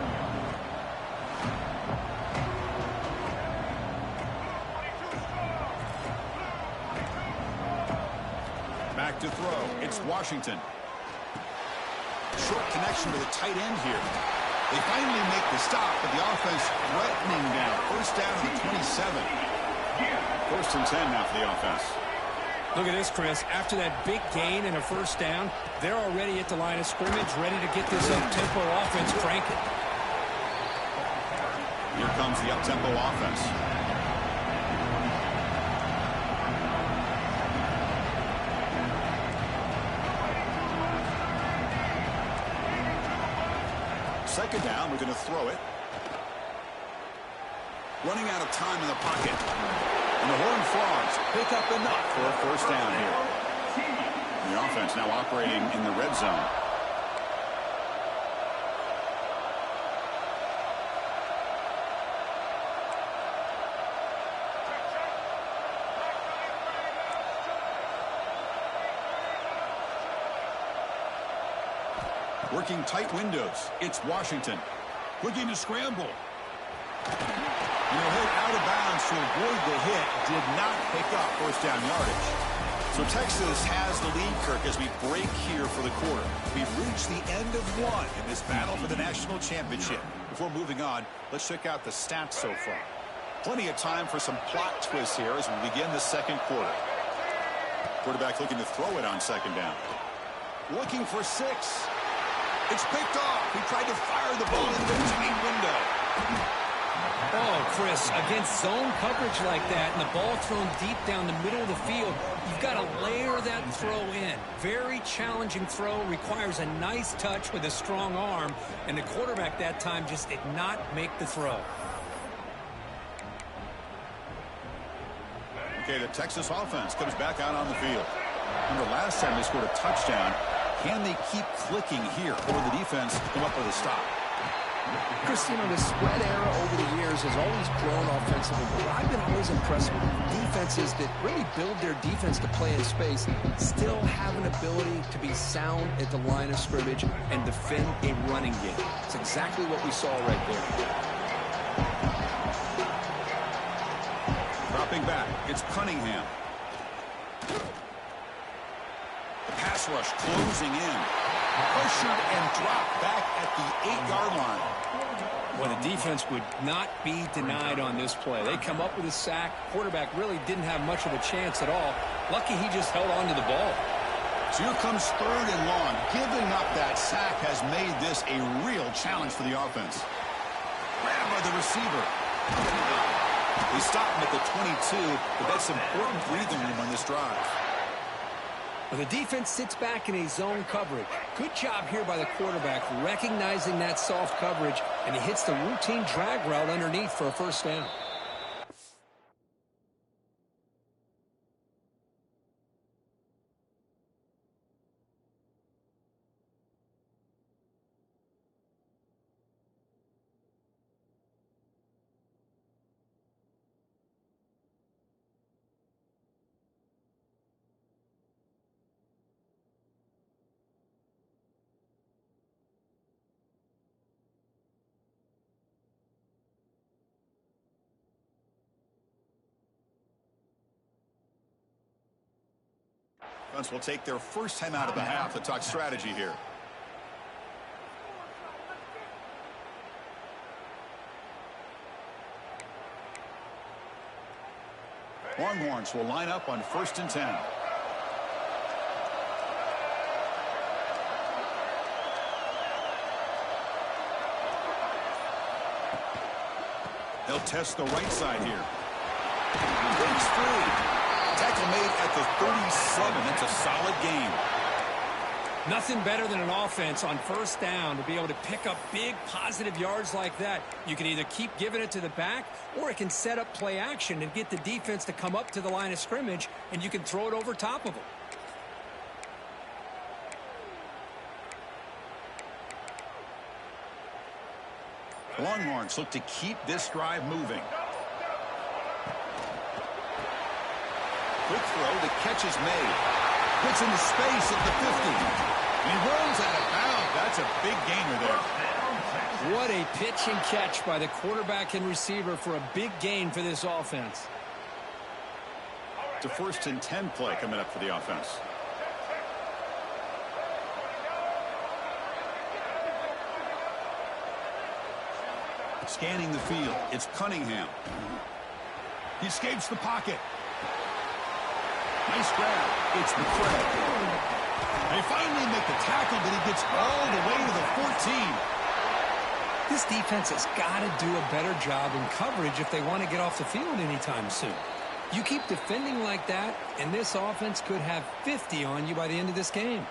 Back to throw. It's Washington. Short connection to the tight end here. They finally make the stop, but the offense threatening now. First down to the 27. First and 10 now for the offense. Look at this, Chris. After that big gain and a first down, they're already at the line of scrimmage, ready to get this up-tempo offense cranking. Here comes the up-tempo offense. Second down, we're going to throw it. Running out of time in the pocket. And the Horned Frogs pick up enough for a first down here. And the offense now operating in the red zone. Working tight windows. It's Washington. Looking to scramble. And he'll hit out of bounds to avoid the hit. Did not pick up first down yardage. So Texas has the lead, Kirk, as we break here for the quarter. We've reached the end of one in this battle for the national championship. Before moving on, let's check out the stats so far. Plenty of time for some plot twists here as we begin the second quarter. Quarterback looking to throw it on second down. Looking for 6. It's picked off. He tried to fire the ball into the tight window. Oh, Chris, against zone coverage like that and the ball thrown deep down the middle of the field, you've got to layer that throw in. Very challenging throw, requires a nice touch with a strong arm, and the quarterback that time just did not make the throw. Okay, the Texas offense comes back out on the field. Remember, last time they scored a touchdown. Can they keep clicking here, or will the defense come up with a stop? Chris, you know, the spread era over the years has always grown offensively, but I've been always impressed with defenses that really build their defense to play in space, still have an ability to be sound at the line of scrimmage and defend a running game. It's exactly what we saw right there. Dropping back, it's Cunningham. Pass rush closing in. Pressured and dropped back at the 8-yard line. Well, the defense would not be denied on this play. They come up with a sack. Quarterback really didn't have much of a chance at all. Lucky he just held on to the ball. So here comes third and long. Giving up that sack has made this a real challenge for the offense. Grabbed by the receiver. They stop him at the 22, but that's important breathing room on this drive. Well, the defense sits back in a zone coverage. Good job here by the quarterback, recognizing that soft coverage, and he hits the routine drag route underneath for a first down. Defense will take their first time out of the half to talk strategy here. Longhorns will line up on 1st and 10. They'll test the right side here. Breaks free. Tackle made at the 37. That's a solid gain. Nothing better than an offense on 1st down to be able to pick up big positive yards like that. You can either keep giving it to the back, or it can set up play action and get the defense to come up to the line of scrimmage, and you can throw it over top of them. Longhorns look to keep this drive moving. Quick throw, the catch is made. Puts into space at the 50. He rolls out of bounds. That's a big gainer there. What a pitch and catch by the quarterback and receiver for a big gain for this offense. It's a 1st and 10 play coming up for the offense. Scanning the field, it's Cunningham. He escapes the pocket. Nice grab. It's McCray. They finally make the tackle, but he gets all the way to the 14. This defense has got to do a better job in coverage if they want to get off the field anytime soon. You keep defending like that, and this offense could have 50 on you by the end of this game.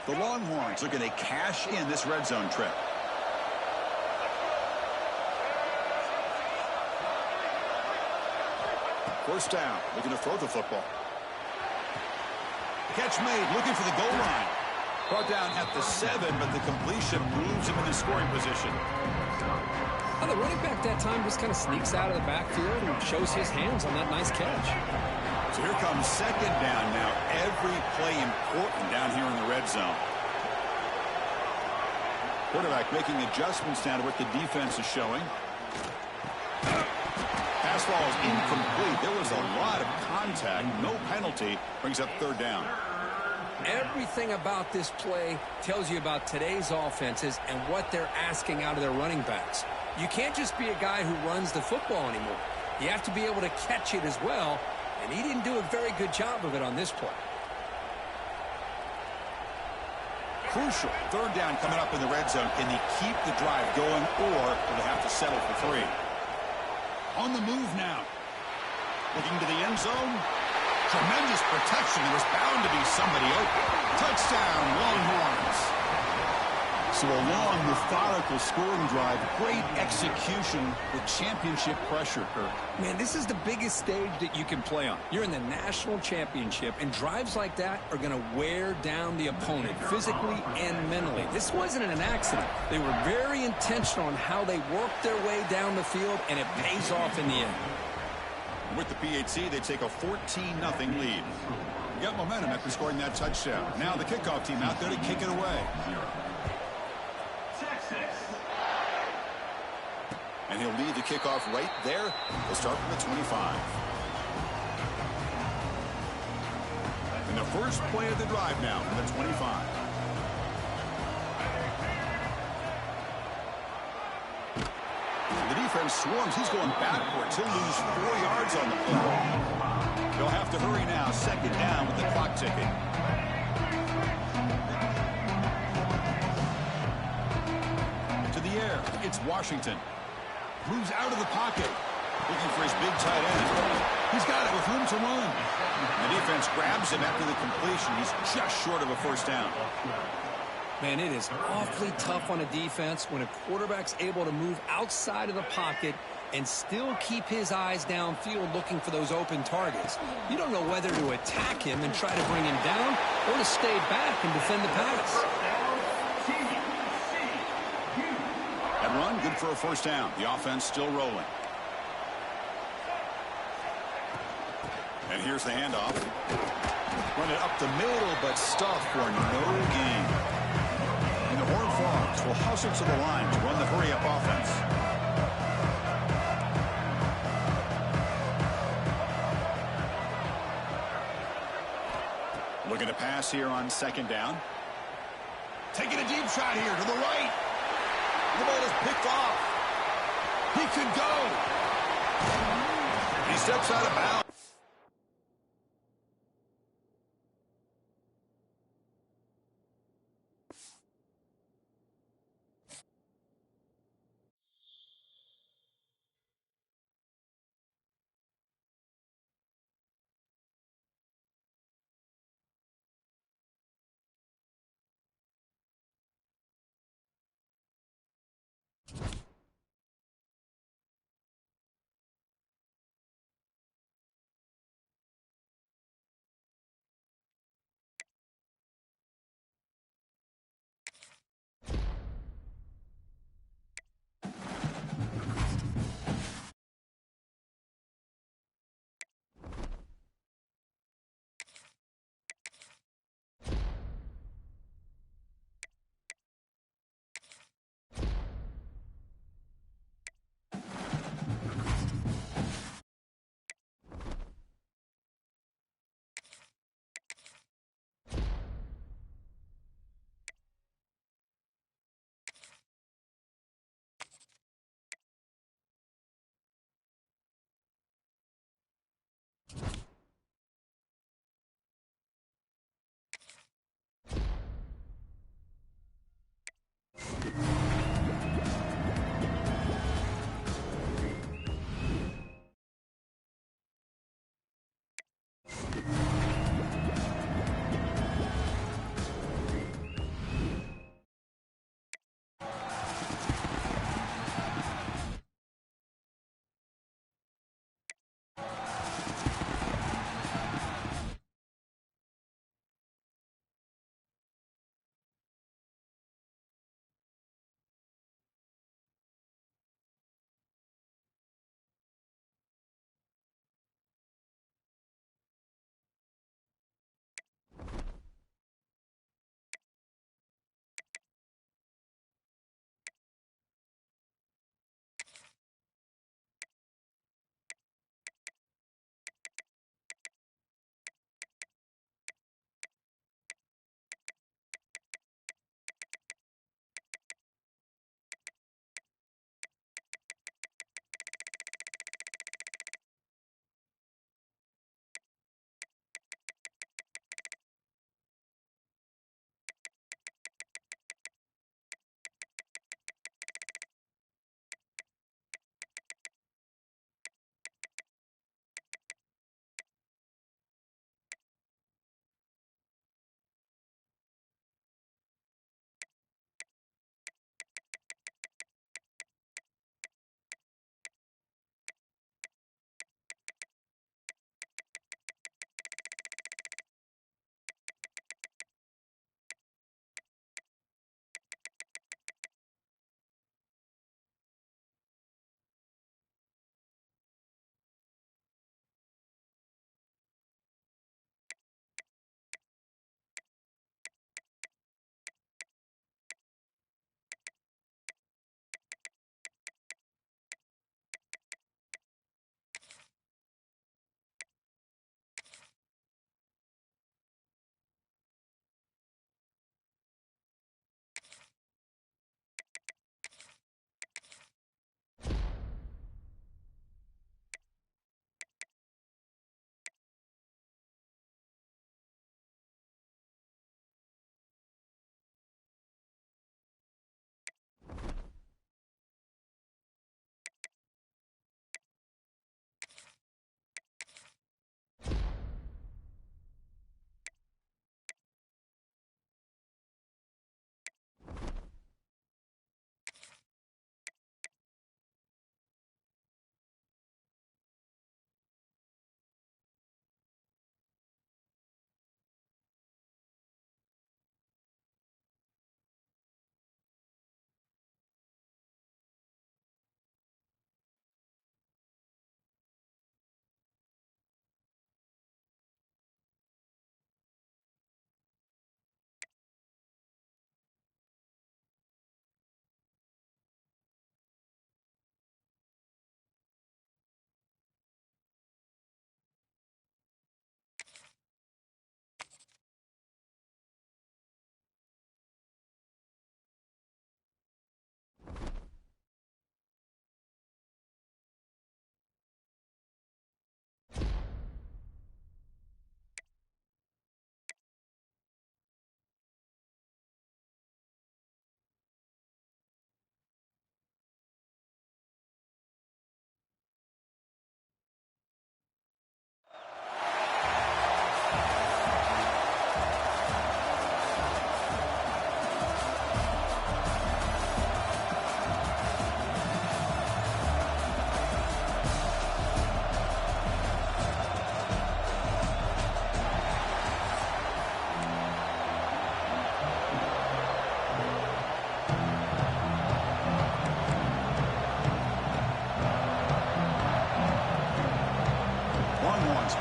The Longhorns are going to cash in this red zone trip. First down, looking to throw the football. Catch made, looking for the goal line. Brought down at the 7, but the completion moves him in the scoring position. Well, the running back that time just kind of sneaks out of the backfield and shows his hands on that nice catch. So here comes 2nd down now. Every play important down here in the red zone. Quarterback making adjustments down to what the defense is showing. Pass ball is incomplete. There was a lot of contact. No penalty. Brings up 3rd down. Everything about this play tells you about today's offenses and what they're asking out of their running backs. You can't just be a guy who runs the football anymore. You have to be able to catch it as well, and he didn't do a very good job of it on this play. Crucial. 3rd down coming up in the red zone. Can they keep the drive going, or will they have to settle for 3? On the move now. Looking to the end zone. Tremendous protection. There was bound to be somebody open. Touchdown, Longhorns. So a long, methodical scoring drive. Great execution with championship pressure, Kirk. Man, this is the biggest stage that you can play on. You're in the national championship, and drives like that are going to wear down the opponent physically and mentally. This wasn't an accident. They were very intentional on how they worked their way down the field, and it pays off in the end. With the PAT, they take a 14-0 lead. Got momentum after scoring that touchdown. Now the kickoff team out there to kick it away. And he'll lead the kickoff right there. They'll start from the 25. And the first play of the drive now from the 25. And the defense swarms. He's going backwards. He'll lose 4 yards on the play. They'll have to hurry now. 2nd down with the clock ticking. To the air. It's Washington. Moves out of the pocket. Looking for his big tight end. He's got it with room to run. The defense grabs him after the completion. He's just short of a 1st down. Man, it is awfully tough on a defense when a quarterback's able to move outside of the pocket and still keep his eyes downfield looking for those open targets. You don't know whether to attack him and try to bring him down or to stay back and defend the pass. That run, good for a 1st down. The offense still rolling. And here's the handoff. Run it up the middle, but stuffed for no gain. And the Horned Frogs will hustle to the line to run the hurry-up offense. pass here on second down. Taking a deep shot here to the right. The ball is picked off. He could go. He steps out of bounds.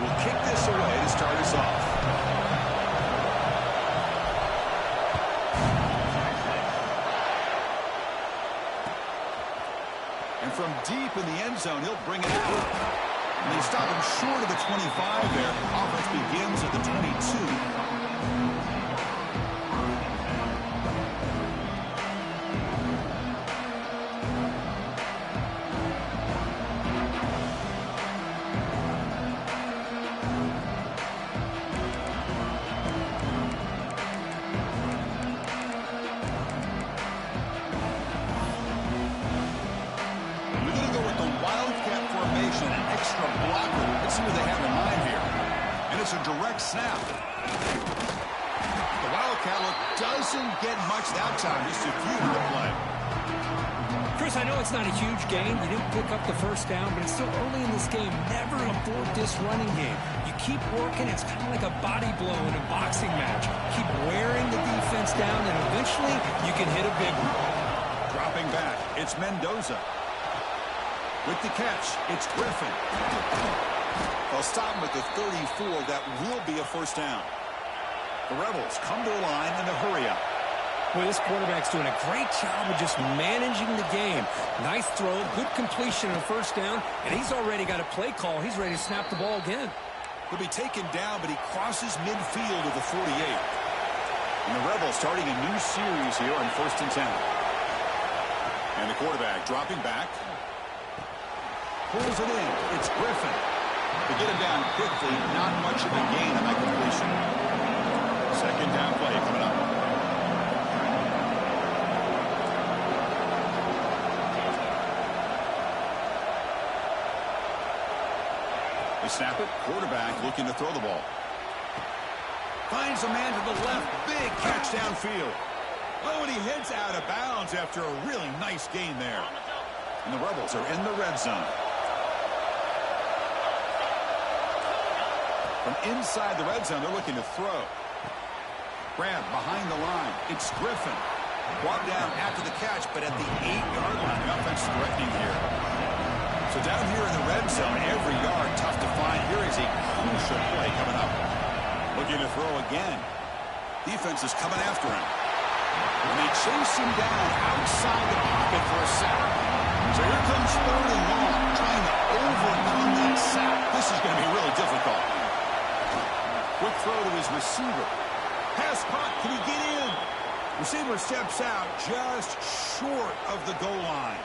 will kick this away to start us off. And from deep in the end zone, he'll bring it out. And they stop him short of the 25 there. Offense begins at the 22. It's a direct snap. The Wildcat look doesn't get much that time, just a few to the play. Chris, I know it's not a huge gain. You didn't pick up the first down, but it's still early in this game. Never abort this running game. You keep working. It's kind of like a body blow in a boxing match. Keep wearing the defense down, and eventually you can hit a big one. Dropping back, it's Mendoza. With the catch, it's Griffin. They'll stop him at the 34. That will be a first down. The Rebels come to the line in a hurry-up. Well, this quarterback's doing a great job of just managing the game. Nice throw, good completion on first down, and he's already got a play call. He's ready to snap the ball again. He'll be taken down, but he crosses midfield of the 48. And the Rebels starting a new series here on 1st and 10. And the quarterback dropping back. Pulls it in. It's Griffin. To get him down quickly, not much of a gain on that completion. Second down play coming up. They snap it. Quarterback looking to throw the ball. Finds a man to the left. Big catch downfield. Oh, and he heads out of bounds after a really nice gain there. And the Rebels are in the red zone. From inside the red zone, they're looking to throw. Grab behind the line. It's Griffin. Brought down after the catch, but at the 8-yard line. The offense threatening here. So down here in the red zone, every yard tough to find. Here is a crucial play coming up. Looking to throw again. Defense is coming after him. And they chase him down outside the pocket for a sack. So here comes 3rd and long, trying to overcome that sack. This is going to be really difficult. Quick throw to his receiver. Pass caught. Can he get in? Receiver steps out just short of the goal line.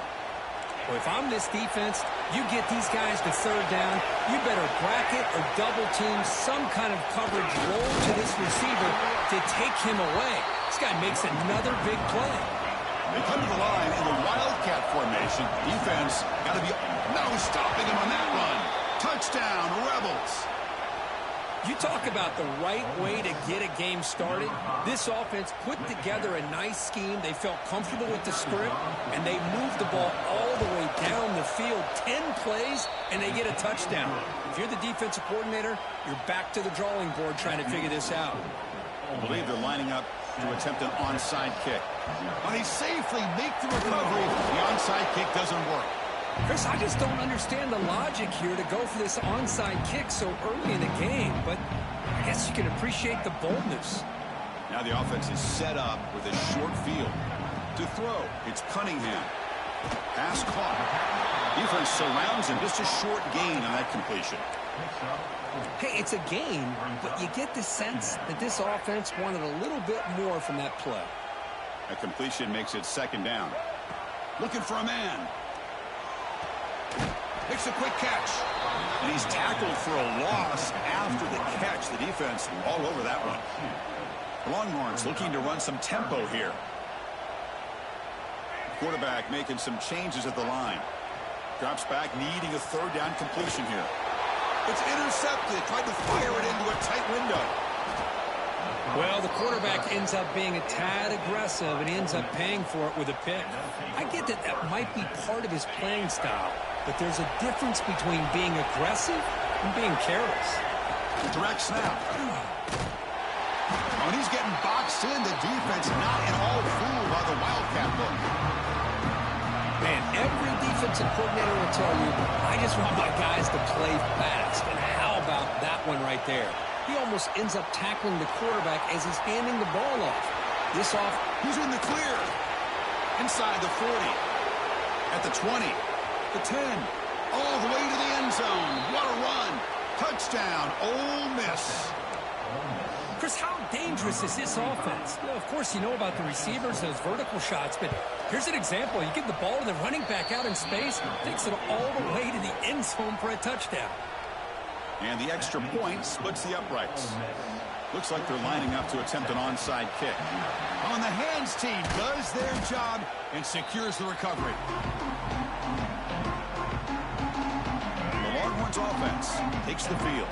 Well, if I'm this defense, you get these guys to 3rd down, you better bracket or double team some kind of coverage roll to this receiver to take him away. This guy makes another big play. They come to the line in the Wildcat formation. Defense got to be no stopping him on that run. Touchdown, Rebels. You talk about the right way to get a game started. This offense put together a nice scheme. They felt comfortable with the script, and they moved the ball all the way down the field. 10 plays, and they get a touchdown. If you're the defensive coordinator, you're back to the drawing board trying to figure this out. I believe they're lining up to attempt an onside kick. But he safely makes the recovery. The onside kick doesn't work. Chris, I just don't understand the logic here to go for this onside kick so early in the game, but I guess you can appreciate the boldness. Now the offense is set up with a short field. To throw, it's Cunningham. Pass caught. Defense surrounds him. Just a short gain on that completion. Hey, it's a gain, but you get the sense that this offense wanted a little bit more from that play. That completion makes it 2nd down. Looking for a man. Makes a quick catch. And he's tackled for a loss after the catch. The defense all over that one. Longhorns looking to run some tempo here. Quarterback making some changes at the line. Drops back, needing a 3rd down completion here. It's intercepted. Tried to fire it into a tight window. Well, the quarterback ends up being a tad aggressive, and he ends up paying for it with a pick. I get that that might be part of his playing style, but there's a difference between being aggressive and being careless. Direct snap. When he's getting boxed in, the defense not at all fooled by the Wildcat look. Man, every defensive coordinator will tell you, I just want my guys to play fast. And how about that one right there. He almost ends up tackling the quarterback as he's handing the ball off. This off. He's in the clear. Inside the 40. At the 20. The 10. All the way to the end zone. What a run. Touchdown, Ole Miss. Chris, how dangerous is this offense? You know, of course, you know about the receivers, those vertical shots, but here's an example. You give the ball to the running back out in space, takes it all the way to the end zone for a touchdown. And the extra point splits the uprights. Looks like they're lining up to attempt an onside kick. On the hands team does their job and secures the recovery. The Longhorns offense takes the field.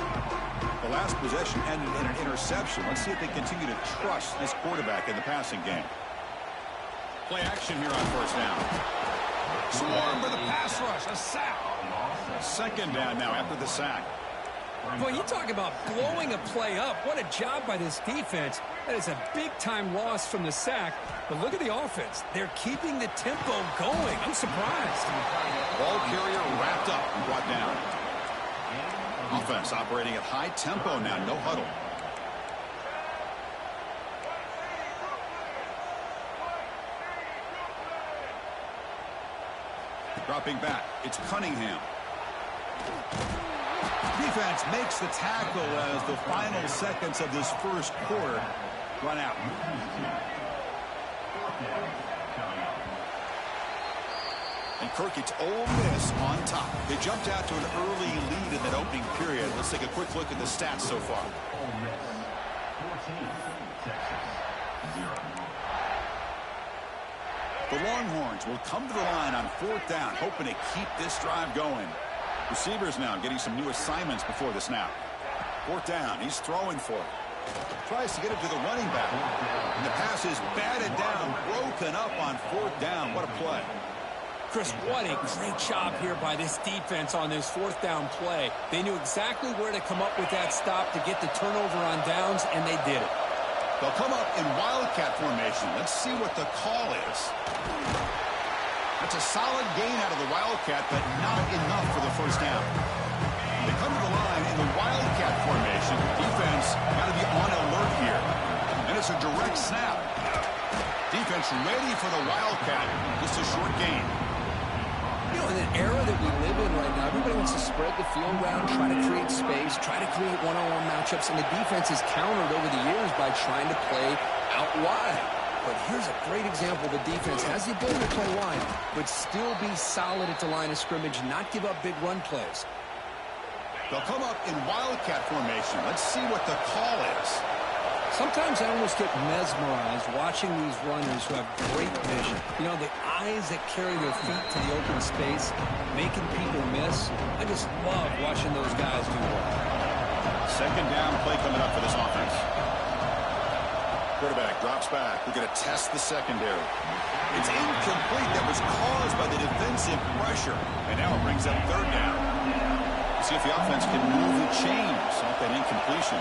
The last possession ended in an interception. Let's see if they continue to trust this quarterback in the passing game. Play action here on first down. Swarm for the pass rush. A sack. Second down now after the sack. Boy, you talk about blowing a play up. What a job by this defense. That is a big-time loss from the sack. But look at the offense. They're keeping the tempo going. I'm surprised. Ball carrier wrapped up and brought down. Offense operating at high tempo now. No huddle. Dropping back. It's Cunningham. Defense makes the tackle as the final seconds of this first quarter run out. And Kirk, it's Ole Miss on top. They jumped out to an early lead in that opening period. Let's take a quick look at the stats so far. The Longhorns will come to the line on fourth down, hoping to keep this drive going. Receivers now getting some new assignments before the snap. Fourth down, he's throwing for it. Tries to get it to the running back. And the pass is batted down, broken up on fourth down. What a play. Chris, what a great job here by this defense on this fourth down play. They knew exactly where to come up with that stop to get the turnover on downs, and they did it. They'll come up in Wildcat formation. Let's see what the call is. That's a solid gain out of the Wildcat, but not enough for the first down. They come to the line in the Wildcat formation. Defense got to be on alert here. And it's a direct snap. Defense ready for the Wildcat. Just a short gain. You know, in an era that we live in right now, everybody wants to spread the field around, try to create space, try to create one-on-one matchups, and the defense is countered over the years by trying to play out wide. But here's a great example. The defense has the ability to play wide, but still be solid at the line of scrimmage, not give up big run plays. They'll come up in Wildcat formation. Let's see what the call is. Sometimes I almost get mesmerized watching these runners who have great vision. You know, the eyes that carry their feet to the open space, making people miss. I just love watching those guys do well. Second down play coming up for this offense. Quarterback drops back. We're going to test the secondary. It's incomplete. That was caused by the defensive pressure. And now it brings up third down. See if the offense can move the chains off that incompletion.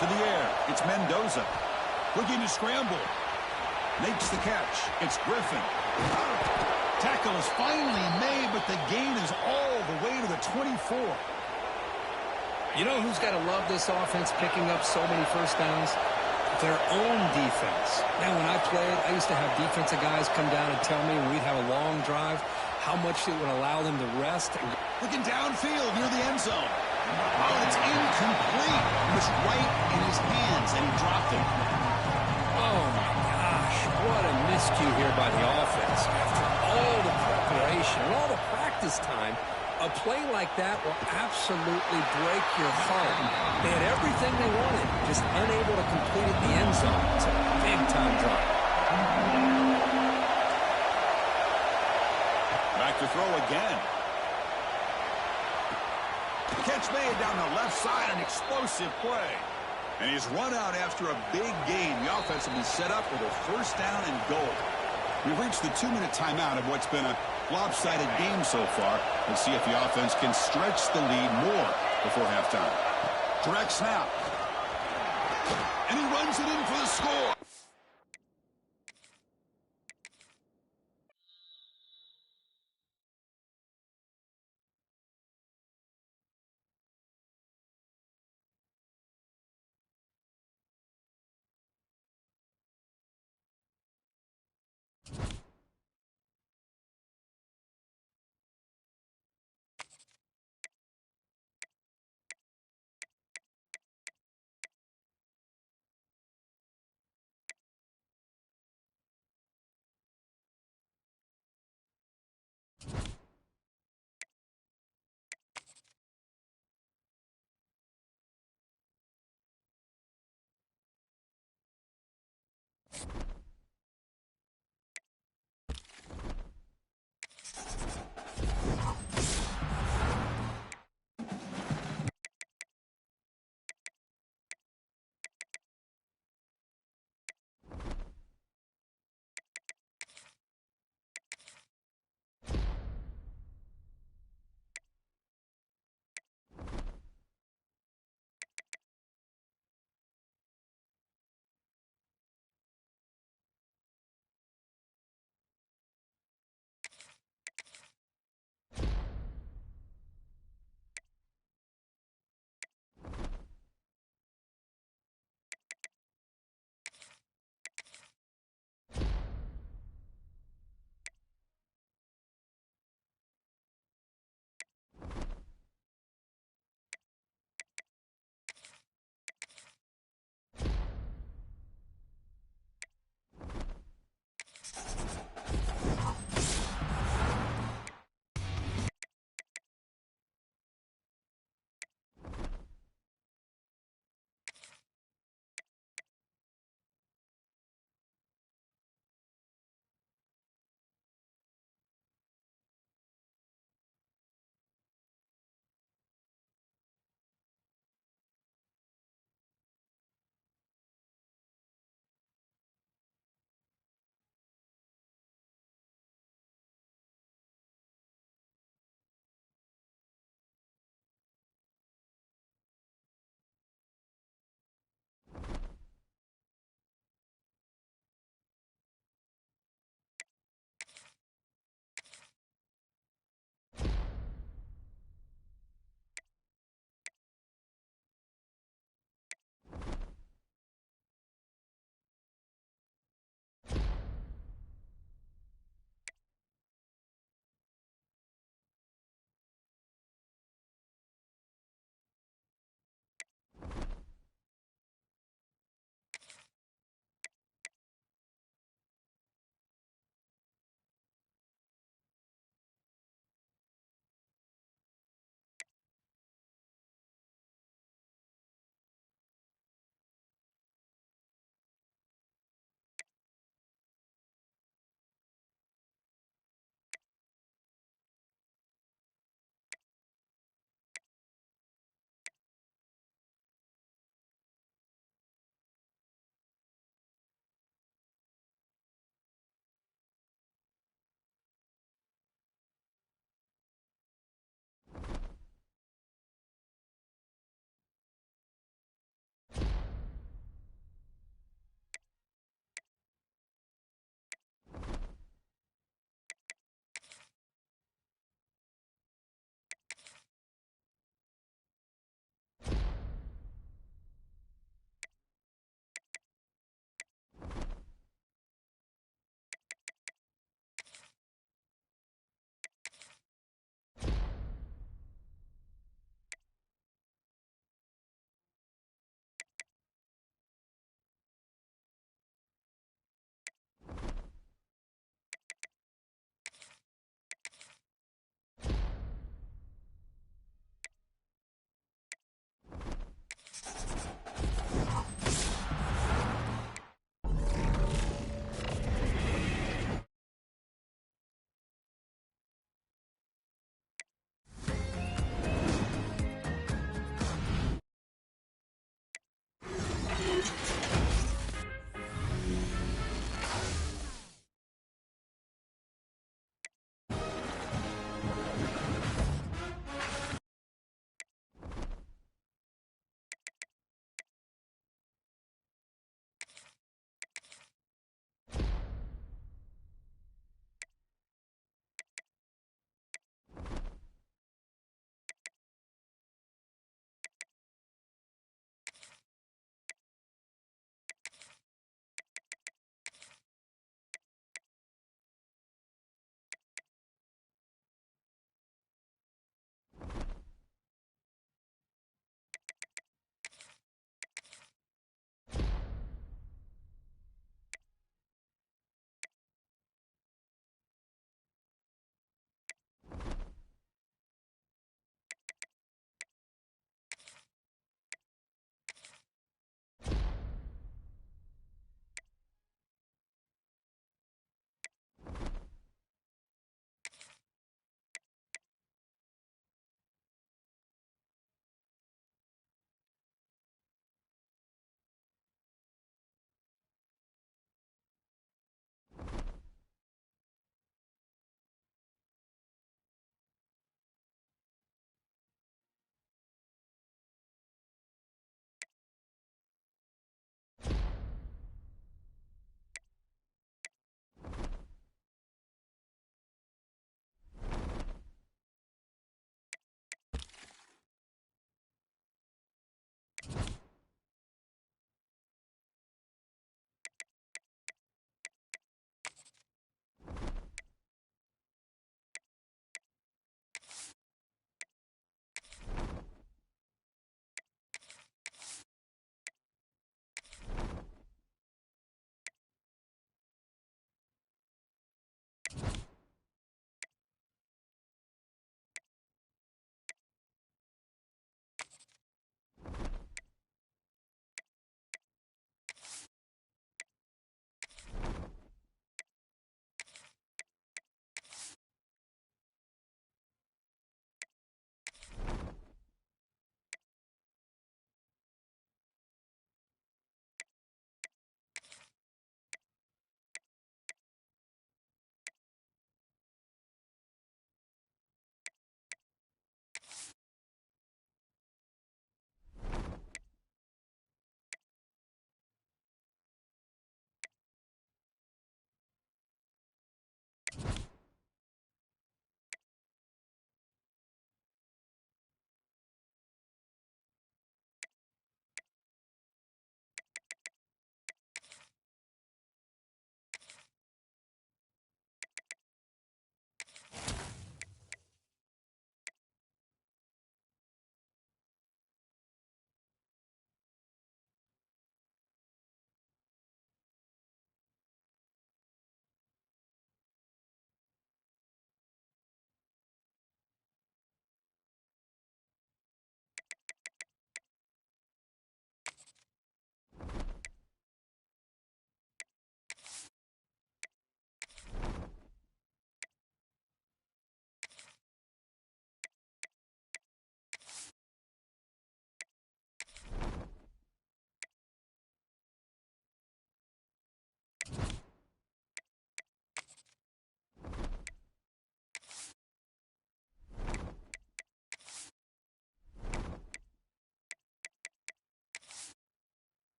To the air. It's Mendoza. Looking to scramble. Makes the catch. It's Griffin. Tackle is finally made, but the gain is all the way to the 24. You know who's got to love this offense picking up so many first downs? Their own defense. Now, when I played, I used to have defensive guys come down and tell me when we'd have a long drive how much it would allow them to rest. Looking downfield near the end zone. Oh, it's incomplete. It was right in his hands, and he dropped it. Oh, my gosh. What a miscue here by the offense. After all the preparation and all the practice time, a play like that will absolutely break your heart. They had everything they wanted, just unable to complete it in the end zone. It's a big-time drop. Back to throw again. Catch made down the left side, an explosive play. And he's run out after a big gain. The offense will be set up with a first down and goal. We've reached the 2-minute timeout of what's been a lopsided game so far. Let's see if the offense can stretch the lead more before halftime. Direct snap. And he runs it in for the score.